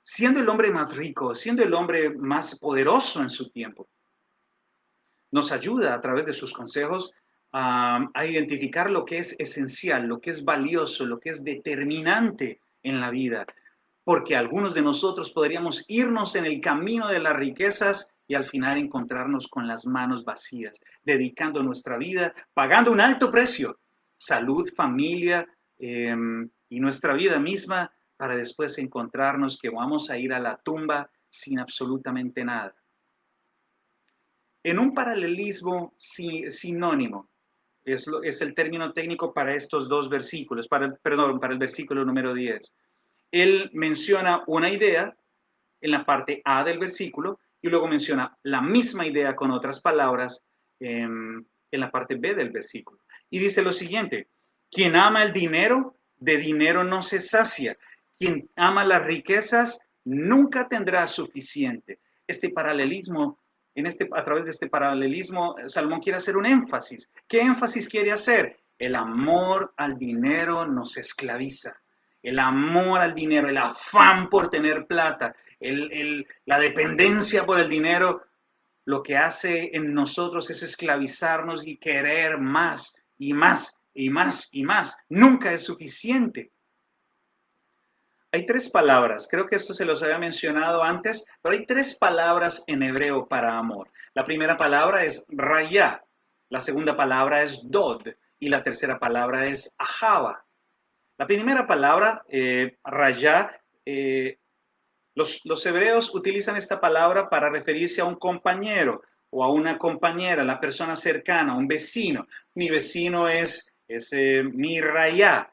siendo el hombre más rico, siendo el hombre más poderoso en su tiempo, nos ayuda a través de sus consejos a identificar lo que es esencial, lo que es valioso, lo que es determinante en la vida. Porque algunos de nosotros podríamos irnos en el camino de las riquezas y al final encontrarnos con las manos vacías, dedicando nuestra vida, pagando un alto precio, salud, familia y nuestra vida misma, para después encontrarnos que vamos a ir a la tumba sin absolutamente nada. En un paralelismo sinónimo, es el término técnico para estos dos versículos, para el versículo número 10. Él menciona una idea en la parte A del versículo y luego menciona la misma idea con otras palabras en la parte B del versículo. Y dice lo siguiente, quien ama el dinero, de dinero no se sacia. Quien ama las riquezas, nunca tendrá suficiente. Este paralelismo, a través de este paralelismo, Salomón quiere hacer un énfasis. ¿Qué énfasis quiere hacer? El amor al dinero nos esclaviza. el amor al dinero, el afán por tener plata, la dependencia por el dinero, lo que hace en nosotros es esclavizarnos y querer más y más y más y más. Nunca es suficiente. Hay tres palabras, creo que esto se los había mencionado antes, pero hay tres palabras en hebreo para amor. La primera palabra es raya, la segunda palabra es dod y la tercera palabra es ahava. La primera palabra, raya, los hebreos utilizan esta palabra para referirse a un compañero o a una compañera, la persona cercana, un vecino. Mi vecino es mi raya.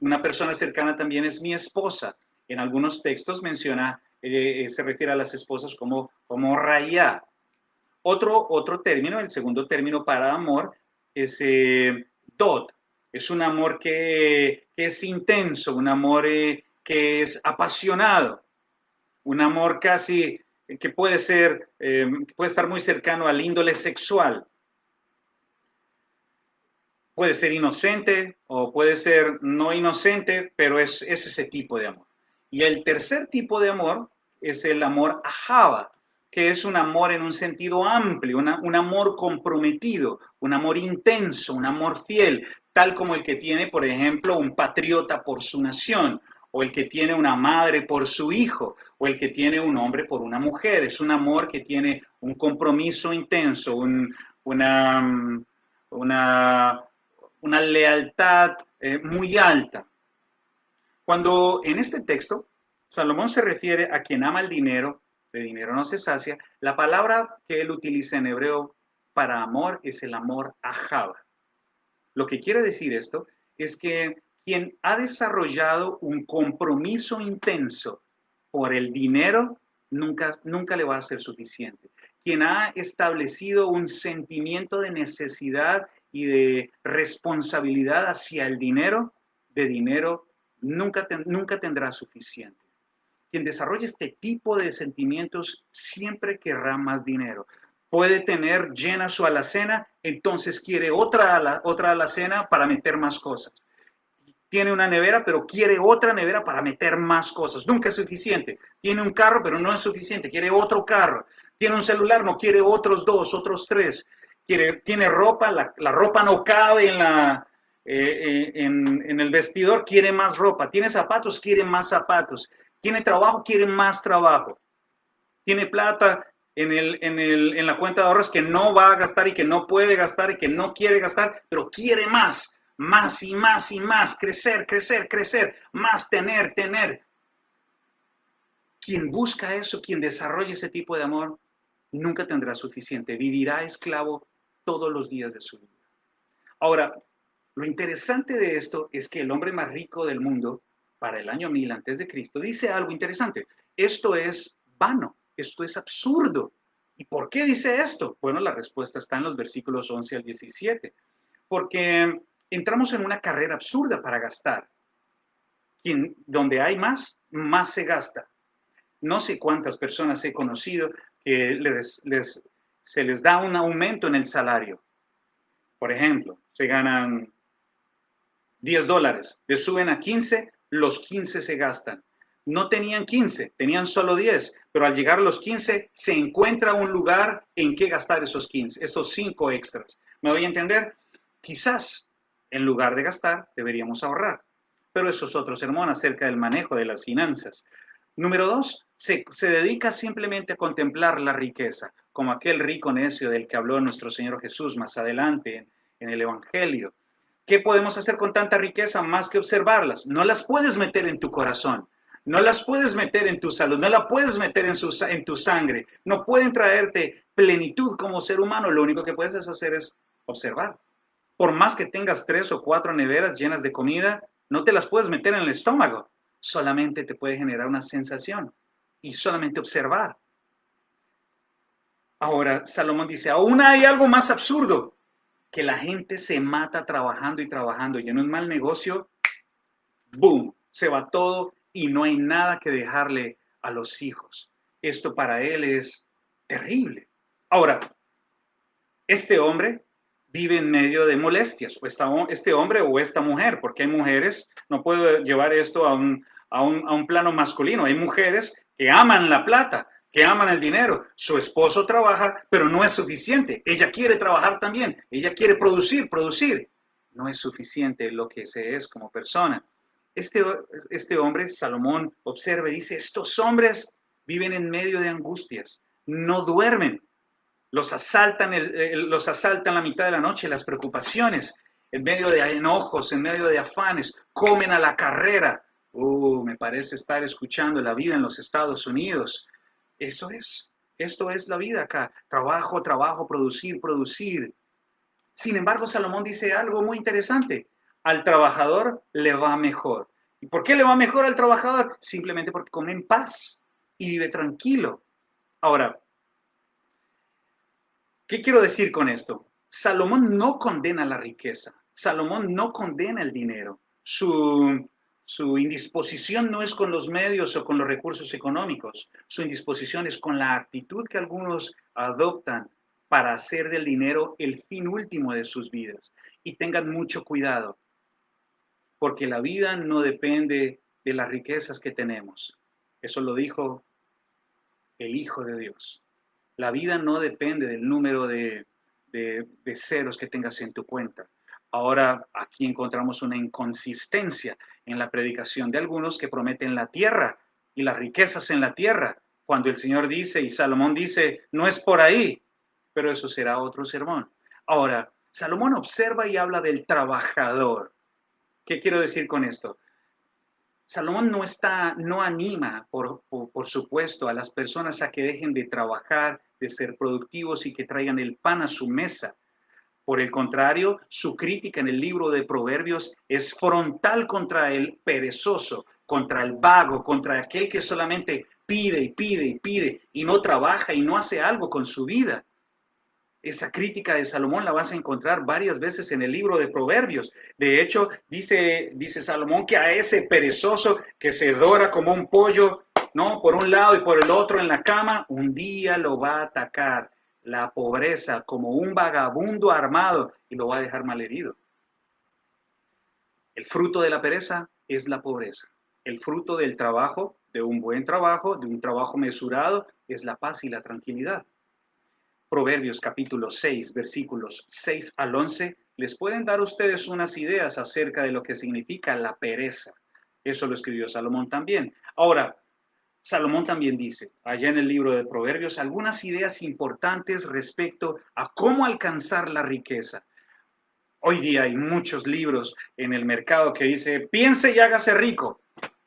Una persona cercana también es mi esposa. En algunos textos menciona, se refiere a las esposas como raya. Otro término, el segundo término para amor, es dod. Es un amor que es intenso, un amor que es apasionado, un amor casi que puede estar muy cercano al índole sexual. Puede ser inocente o puede ser no inocente, pero es ese tipo de amor. Y el tercer tipo de amor es el amor ahava, que es un amor en un sentido amplio, un amor comprometido, un amor intenso, un amor fiel, tal como el que tiene, por ejemplo, un patriota por su nación, o el que tiene una madre por su hijo, o el que tiene un hombre por una mujer. Es un amor que tiene un compromiso intenso, una una lealtad muy alta. Cuando en este texto Salomón se refiere a quien ama el dinero, de dinero no se sacia, la palabra que él utiliza en hebreo para amor es el amor ahava. Lo que quiere decir esto es que quien ha desarrollado un compromiso intenso por el dinero nunca le va a ser suficiente. Quien ha establecido un sentimiento de necesidad y de responsabilidad hacia el dinero, de dinero nunca tendrá suficiente. Quien desarrolla este tipo de sentimientos siempre querrá más dinero. Puede tener llena su alacena, entonces quiere otra alacena para meter más cosas. Tiene una nevera, pero quiere otra nevera para meter más cosas. Nunca es suficiente. Tiene un carro, pero no es suficiente. Quiere otro carro. Tiene un celular, no quiere otros dos, otros tres. Tiene ropa, la ropa no cabe en el vestidor, quiere más ropa. Tiene zapatos, quiere más zapatos. Tiene trabajo, quiere más trabajo. Tiene plata en la cuenta de ahorros que no va a gastar y que no puede gastar y que no quiere gastar, pero quiere más, más y más y más, crecer, crecer, crecer, más tener, tener. Quien busca eso, quien desarrolla ese tipo de amor, nunca tendrá suficiente, vivirá esclavo todos los días de su vida. Ahora, lo interesante de esto es que el hombre más rico del mundo, para el año 1000 antes de Cristo, dice algo interesante. Esto es vano, esto es absurdo. ¿Y por qué dice esto? Bueno, la respuesta está en los versículos 11 al 17. Porque entramos en una carrera absurda para gastar. Donde hay más se gasta. No sé cuántas personas he conocido que se les da un aumento en el salario. Por ejemplo, se ganan $10, le suben a 15, los 15 se gastan. No tenían 15, tenían solo 10, pero al llegar a los 15 se encuentra un lugar en que gastar esos 15, esos 5 extras. ¿Me voy a entender? Quizás en lugar de gastar deberíamos ahorrar, pero eso es otro sermón acerca del manejo de las finanzas. Número 2, se dedica simplemente a contemplar la riqueza, como aquel rico necio del que habló nuestro Señor Jesús más adelante en el Evangelio. ¿Qué podemos hacer con tanta riqueza más que observarlas? No las puedes meter en tu corazón, no las puedes meter en tu salud, no las puedes meter en tu sangre, no pueden traerte plenitud como ser humano, lo único que puedes hacer es observar. Por más que tengas 3 o 4 neveras llenas de comida, no te las puedes meter en el estómago, solamente te puede generar una sensación y solamente observar. Ahora, Salomón dice, aún hay algo más absurdo, que la gente se mata trabajando y trabajando y en un mal negocio, ¡boom!, se va todo y no hay nada que dejarle a los hijos. Esto para él es terrible. Ahora, este hombre vive en medio de molestias, o este hombre o esta mujer, porque hay mujeres, no puedo llevar esto a un plano masculino, hay mujeres que aman la plata, que aman el dinero, su esposo trabaja, pero no es suficiente, ella quiere trabajar también, ella quiere producir, no es suficiente lo que se es como persona. Este, este hombre, Salomón, observa y dice, estos hombres viven en medio de angustias, no duermen, los asaltan la mitad de la noche las preocupaciones, en medio de enojos, en medio de afanes, comen a la carrera. Me parece estar escuchando la vida en los Estados Unidos. Esto es la vida acá. Trabajo, trabajo, producir, producir. Sin embargo, Salomón dice algo muy interesante. Al trabajador le va mejor. ¿Y por qué le va mejor al trabajador? Simplemente porque come en paz y vive tranquilo. Ahora, ¿qué quiero decir con esto? Salomón no condena la riqueza. Salomón no condena el dinero. Su indisposición no es con los medios o con los recursos económicos. Su indisposición es con la actitud que algunos adoptan para hacer del dinero el fin último de sus vidas. Y tengan mucho cuidado, porque la vida no depende de las riquezas que tenemos. Eso lo dijo el Hijo de Dios. La vida no depende del número de ceros que tengas en tu cuenta. Ahora aquí encontramos una inconsistencia en la predicación de algunos que prometen la tierra y las riquezas en la tierra, cuando el Señor dice y Salomón dice, no es por ahí, pero eso será otro sermón. Ahora, Salomón observa y habla del trabajador. ¿Qué quiero decir con esto? Salomón no anima, por supuesto, a las personas a que dejen de trabajar, de ser productivos y que traigan el pan a su mesa. Por el contrario, su crítica en el libro de Proverbios es frontal contra el perezoso, contra el vago, contra aquel que solamente pide y pide y pide y no trabaja y no hace algo con su vida. Esa crítica de Salomón la vas a encontrar varias veces en el libro de Proverbios. De hecho, dice Salomón que a ese perezoso que se dora como un pollo, ¿no? Por un lado y por el otro en la cama, un día lo va a atacar la pobreza como un vagabundo armado y lo va a dejar malherido. El fruto de la pereza es la pobreza. El fruto del trabajo, de un buen trabajo, de un trabajo mesurado, es la paz y la tranquilidad. Proverbios capítulo 6, versículos 6 al 11, les pueden dar ustedes unas ideas acerca de lo que significa la pereza. Eso lo escribió Salomón también. Ahora, Salomón también dice, allá en el libro de Proverbios, algunas ideas importantes respecto a cómo alcanzar la riqueza. Hoy día hay muchos libros en el mercado que dice, piense y hágase rico,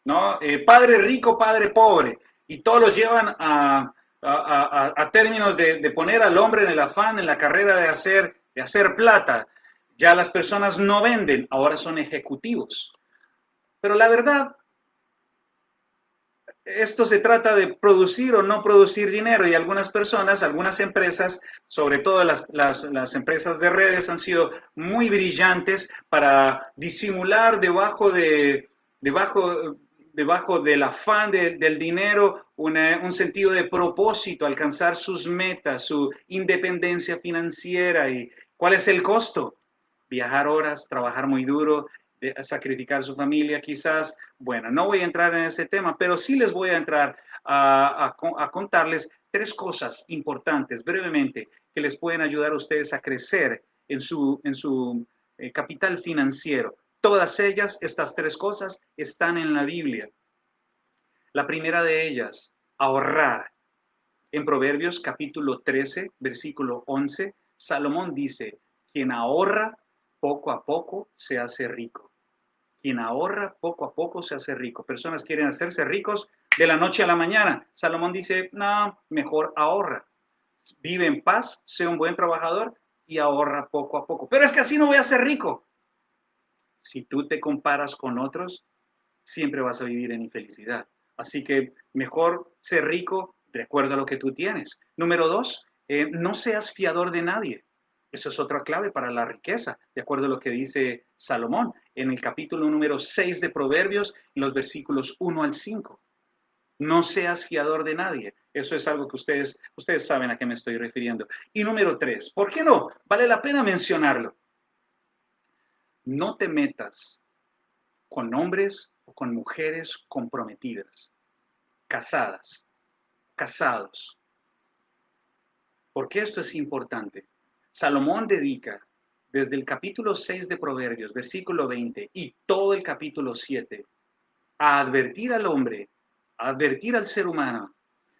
¿no? Padre rico, padre pobre, y todos los llevan a términos de poner al hombre en el afán, en la carrera de hacer plata. Ya las personas no venden, ahora son ejecutivos. Pero la verdad, esto se trata de producir o no producir dinero y algunas personas, algunas empresas, sobre todo las empresas de redes, han sido muy brillantes para disimular debajo del afán del dinero un sentido de propósito, alcanzar sus metas, su independencia financiera. ¿Y cuál es el costo? Viajar horas, trabajar muy duro, sacrificar su familia quizás. Bueno, no voy a entrar en ese tema, pero sí les voy a entrar a contarles tres cosas importantes brevemente que les pueden ayudar a ustedes a crecer en su capital financiero. Todas ellas, estas tres cosas, están en la Biblia. La primera de ellas, ahorrar. En Proverbios capítulo 13, versículo 11, Salomón dice, quien ahorra poco a poco se hace rico. Quien ahorra poco a poco se hace rico. Personas quieren hacerse ricos de la noche a la mañana. Salomón dice, no, mejor ahorra. Vive en paz, sea un buen trabajador y ahorra poco a poco. Pero es que así no voy a ser rico. Si tú te comparas con otros, siempre vas a vivir en infelicidad. Así que mejor ser rico de acuerdo a lo que tú tienes. Número dos, no seas fiador de nadie. Eso es otra clave para la riqueza, de acuerdo a lo que dice Salomón en el capítulo número 6 de Proverbios, en los versículos 1 al 5. No seas fiador de nadie. Eso es algo que ustedes saben a qué me estoy refiriendo. Y número 3, ¿por qué no? Vale la pena mencionarlo. No te metas con hombres o con mujeres comprometidas, casadas, casados. ¿Por qué esto es importante? Salomón dedica desde el capítulo 6 de Proverbios, versículo 20, y todo el capítulo 7, a advertir al hombre, a advertir al ser humano,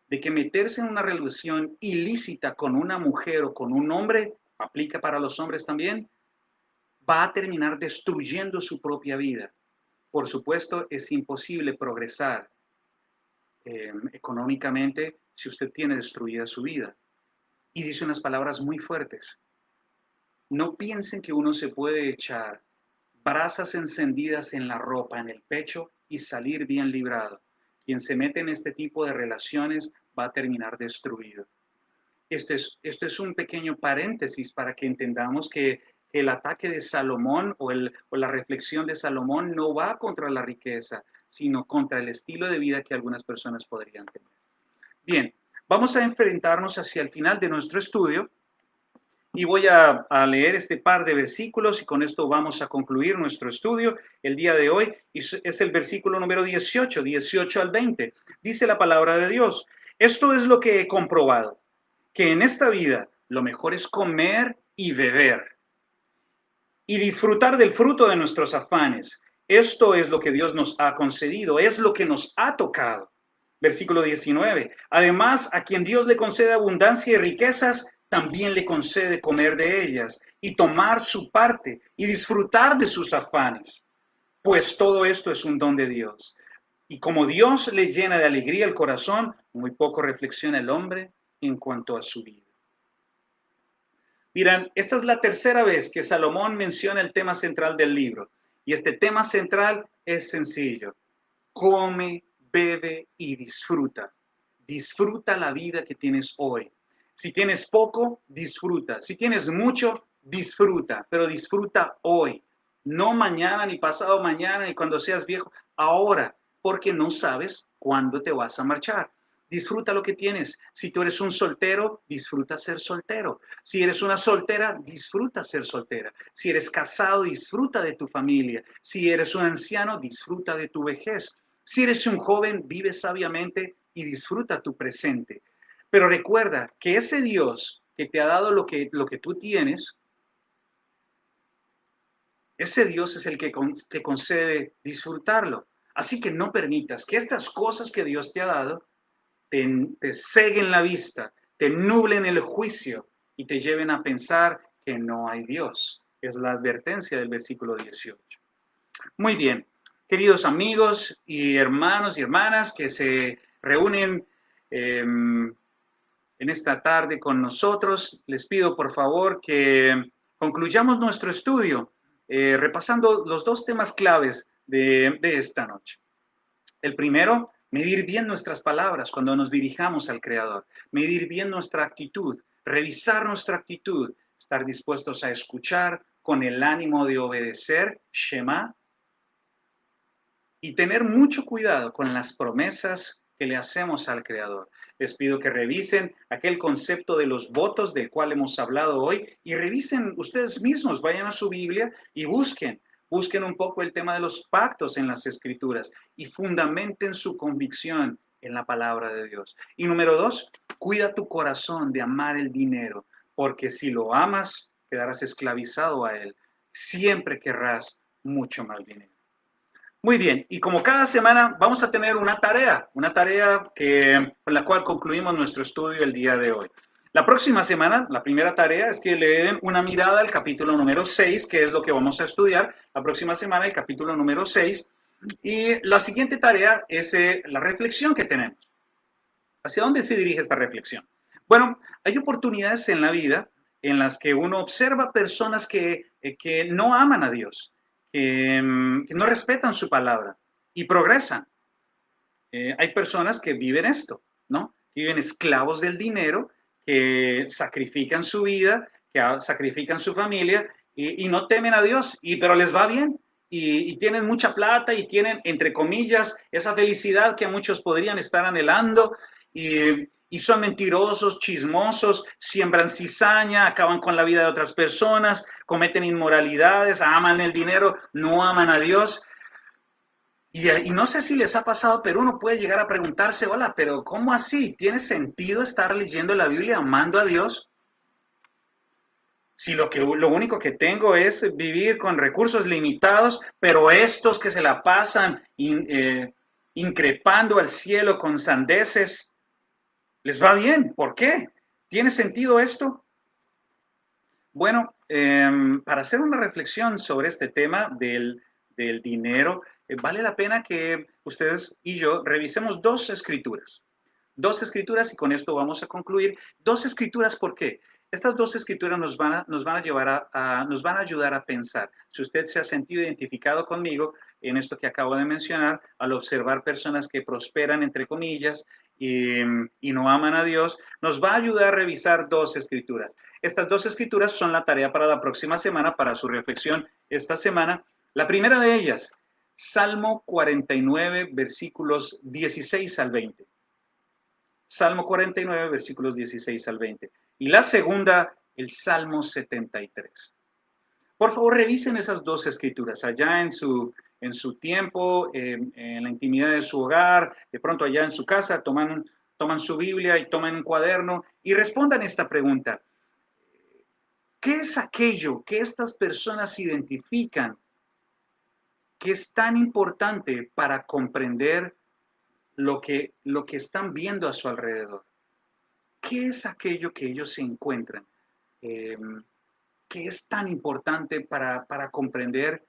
de que meterse en una relación ilícita con una mujer o con un hombre, aplica para los hombres también, va a terminar destruyendo su propia vida. Por supuesto, es imposible progresar económicamente si usted tiene destruida su vida. Y dice unas palabras muy fuertes. No piensen que uno se puede echar brasas encendidas en la ropa, en el pecho, y salir bien librado. Quien se mete en este tipo de relaciones va a terminar destruido. Esto es un pequeño paréntesis para que entendamos que el ataque de Salomón o la reflexión de Salomón no va contra la riqueza, sino contra el estilo de vida que algunas personas podrían tener. Bien, vamos a enfrentarnos hacia el final de nuestro estudio y voy a leer este par de versículos y con esto vamos a concluir nuestro estudio el día de hoy. Es el versículo número 18 al 20. Dice la palabra de Dios. Esto es lo que he comprobado, que en esta vida lo mejor es comer y beber y disfrutar del fruto de nuestros afanes. Esto es lo que Dios nos ha concedido, es lo que nos ha tocado. Versículo 19. Además, a quien Dios le concede abundancia y riquezas, también le concede comer de ellas y tomar su parte y disfrutar de sus afanes. Pues todo esto es un don de Dios. Y como Dios le llena de alegría el corazón, muy poco reflexiona el hombre en cuanto a su vida. Miren, esta es la tercera vez que Salomón menciona el tema central del libro. Y este tema central es sencillo. Come, bebe y disfruta. Disfruta la vida que tienes hoy. Si tienes poco, disfruta. Si tienes mucho, disfruta. Pero disfruta hoy. No mañana, ni pasado mañana, ni cuando seas viejo. Ahora, porque no sabes cuándo te vas a marchar. Disfruta lo que tienes. Si tú eres un soltero, disfruta ser soltero. Si eres una soltera, disfruta ser soltera. Si eres casado, disfruta de tu familia. Si eres un anciano, disfruta de tu vejez. Si eres un joven, vive sabiamente y disfruta tu presente. Pero recuerda que ese Dios que te ha dado lo que tú tienes, ese Dios es el que te concede disfrutarlo. Así que no permitas que estas cosas que Dios te ha dado te ceguen la vista, te nublen el juicio y te lleven a pensar que no hay Dios. Es la advertencia del versículo 18. Muy bien, queridos amigos y hermanos y hermanas que se reúnen en esta tarde con nosotros, les pido por favor que concluyamos nuestro estudio repasando los dos temas claves de esta noche. El primero, medir bien nuestras palabras cuando nos dirijamos al Creador, medir bien nuestra actitud, revisar nuestra actitud, estar dispuestos a escuchar con el ánimo de obedecer, Shema, y tener mucho cuidado con las promesas que le hacemos al Creador. Les pido que revisen aquel concepto de los votos del cual hemos hablado hoy y revisen ustedes mismos, vayan a su Biblia y busquen un poco el tema de los pactos en las Escrituras y fundamenten su convicción en la palabra de Dios. Y número 2, cuida tu corazón de amar el dinero, porque si lo amas, quedarás esclavizado a él. Siempre querrás mucho más dinero. Muy bien, y como cada semana vamos a tener una tarea con la cual concluimos nuestro estudio el día de hoy. La próxima semana, la primera tarea es que le den una mirada al capítulo número 6, que es lo que vamos a estudiar la próxima semana, el capítulo número 6. Y la siguiente tarea es la reflexión que tenemos. ¿Hacia dónde se dirige esta reflexión? Bueno, hay oportunidades en la vida en las que uno observa personas que no aman a Dios, que no respetan su palabra y progresan. Hay personas que viven esto, ¿no? Viven esclavos del dinero, que sacrifican su vida, que sacrifican su familia y no temen a Dios, pero les va bien y tienen mucha plata y tienen, entre comillas, esa felicidad que muchos podrían estar anhelando y y son mentirosos, chismosos, siembran cizaña, acaban con la vida de otras personas, cometen inmoralidades, aman el dinero, no aman a Dios. Y no sé si les ha pasado, pero uno puede llegar a preguntarse, hola, pero ¿cómo así? ¿Tiene sentido estar leyendo la Biblia amando a Dios? Si lo único que tengo es vivir con recursos limitados, pero estos que se la pasan increpando al cielo con sandeces, les va bien. ¿Por qué? ¿Tiene sentido esto? Bueno, para hacer una reflexión sobre este tema del dinero, vale la pena que ustedes y yo revisemos dos escrituras. Dos escrituras y con esto vamos a concluir. Dos escrituras, ¿por qué? Estas dos escrituras nos van a llevar nos van a ayudar a pensar. Si usted se ha sentido identificado conmigo en esto que acabo de mencionar, al observar personas que prosperan, entre comillas, y no aman a Dios, nos va a ayudar a revisar dos escrituras. Estas dos escrituras son la tarea para la próxima semana, para su reflexión esta semana. La primera de ellas, Salmo 49, versículos 16 al 20. Salmo 49, versículos 16 al 20. Y la segunda, el Salmo 73. Por favor, revisen esas dos escrituras allá en su tiempo, en la intimidad de su hogar, de pronto allá en su casa, toman su Biblia y toman un cuaderno y respondan esta pregunta. ¿Qué es aquello que estas personas identifican que es tan importante para comprender lo que están viendo a su alrededor? ¿Qué es aquello que ellos se encuentran? Que es tan importante para comprender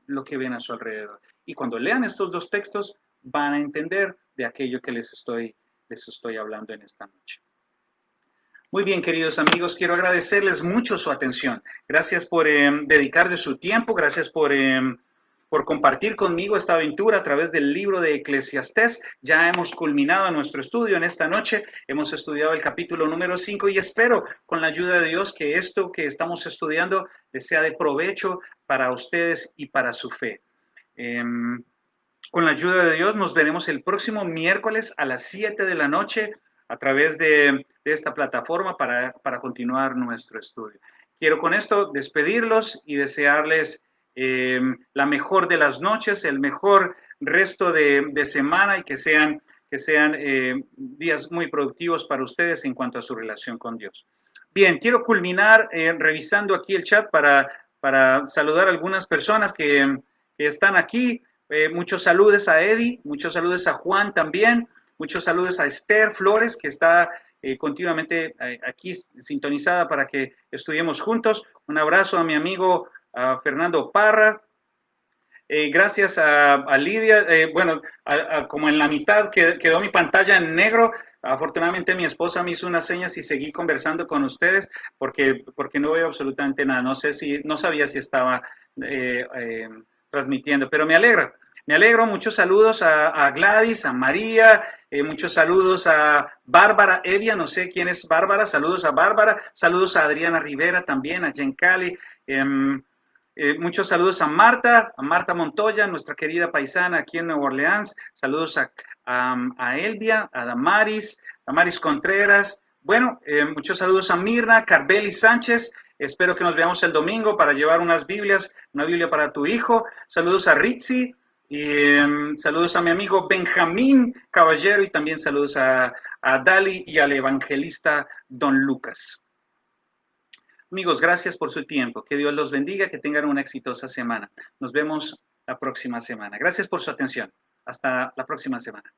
lo que ven a su alrededor. Y cuando lean estos dos textos, van a entender de aquello que les estoy hablando en esta noche. Muy bien, queridos amigos, quiero agradecerles mucho su atención. Gracias por dedicar de su tiempo, gracias por compartir conmigo esta aventura a través del libro de Eclesiastés. Ya hemos culminado nuestro estudio en esta noche, hemos estudiado el capítulo número 5 y espero con la ayuda de Dios que esto que estamos estudiando les sea de provecho para ustedes y para su fe. Con la ayuda de Dios nos veremos el próximo miércoles a las 7 de la noche a través de esta plataforma para continuar nuestro estudio. Quiero con esto despedirlos y desearles la mejor de las noches, el mejor resto de semana y que sean días muy productivos para ustedes en cuanto a su relación con Dios. Bien, quiero culminar revisando aquí el chat para saludar a algunas personas que están aquí. Muchos saludos a Eddie, muchos saludos a Juan también, muchos saludos a Esther Flores, que está continuamente aquí sintonizada para que estudiemos juntos. Un abrazo a mi amigo Fernando Parra. Gracias a Lidia. Bueno, como en la mitad quedó mi pantalla en negro. Afortunadamente mi esposa me hizo unas señas y seguí conversando con ustedes porque no veo absolutamente nada. No sabía si estaba transmitiendo, pero me alegra. Me alegro, muchos saludos a Gladys, a María, muchos saludos a Bárbara Evia, no sé quién es Bárbara, saludos a Bárbara, saludos a Adriana Rivera también, a Jen Cali, muchos saludos a Marta Montoya, nuestra querida paisana aquí en Nueva Orleans, saludos a Elvia, a Damaris Contreras, bueno, muchos saludos a Mirna, Carbeli Sánchez, espero que nos veamos el domingo para llevar unas Biblias, una Biblia para tu hijo, saludos a Ritzi, y saludos a mi amigo Benjamín Caballero y también saludos a Dali y al evangelista Don Lucas. Amigos, gracias por su tiempo. Que Dios los bendiga, que tengan una exitosa semana. Nos vemos la próxima semana. Gracias por su atención. Hasta la próxima semana.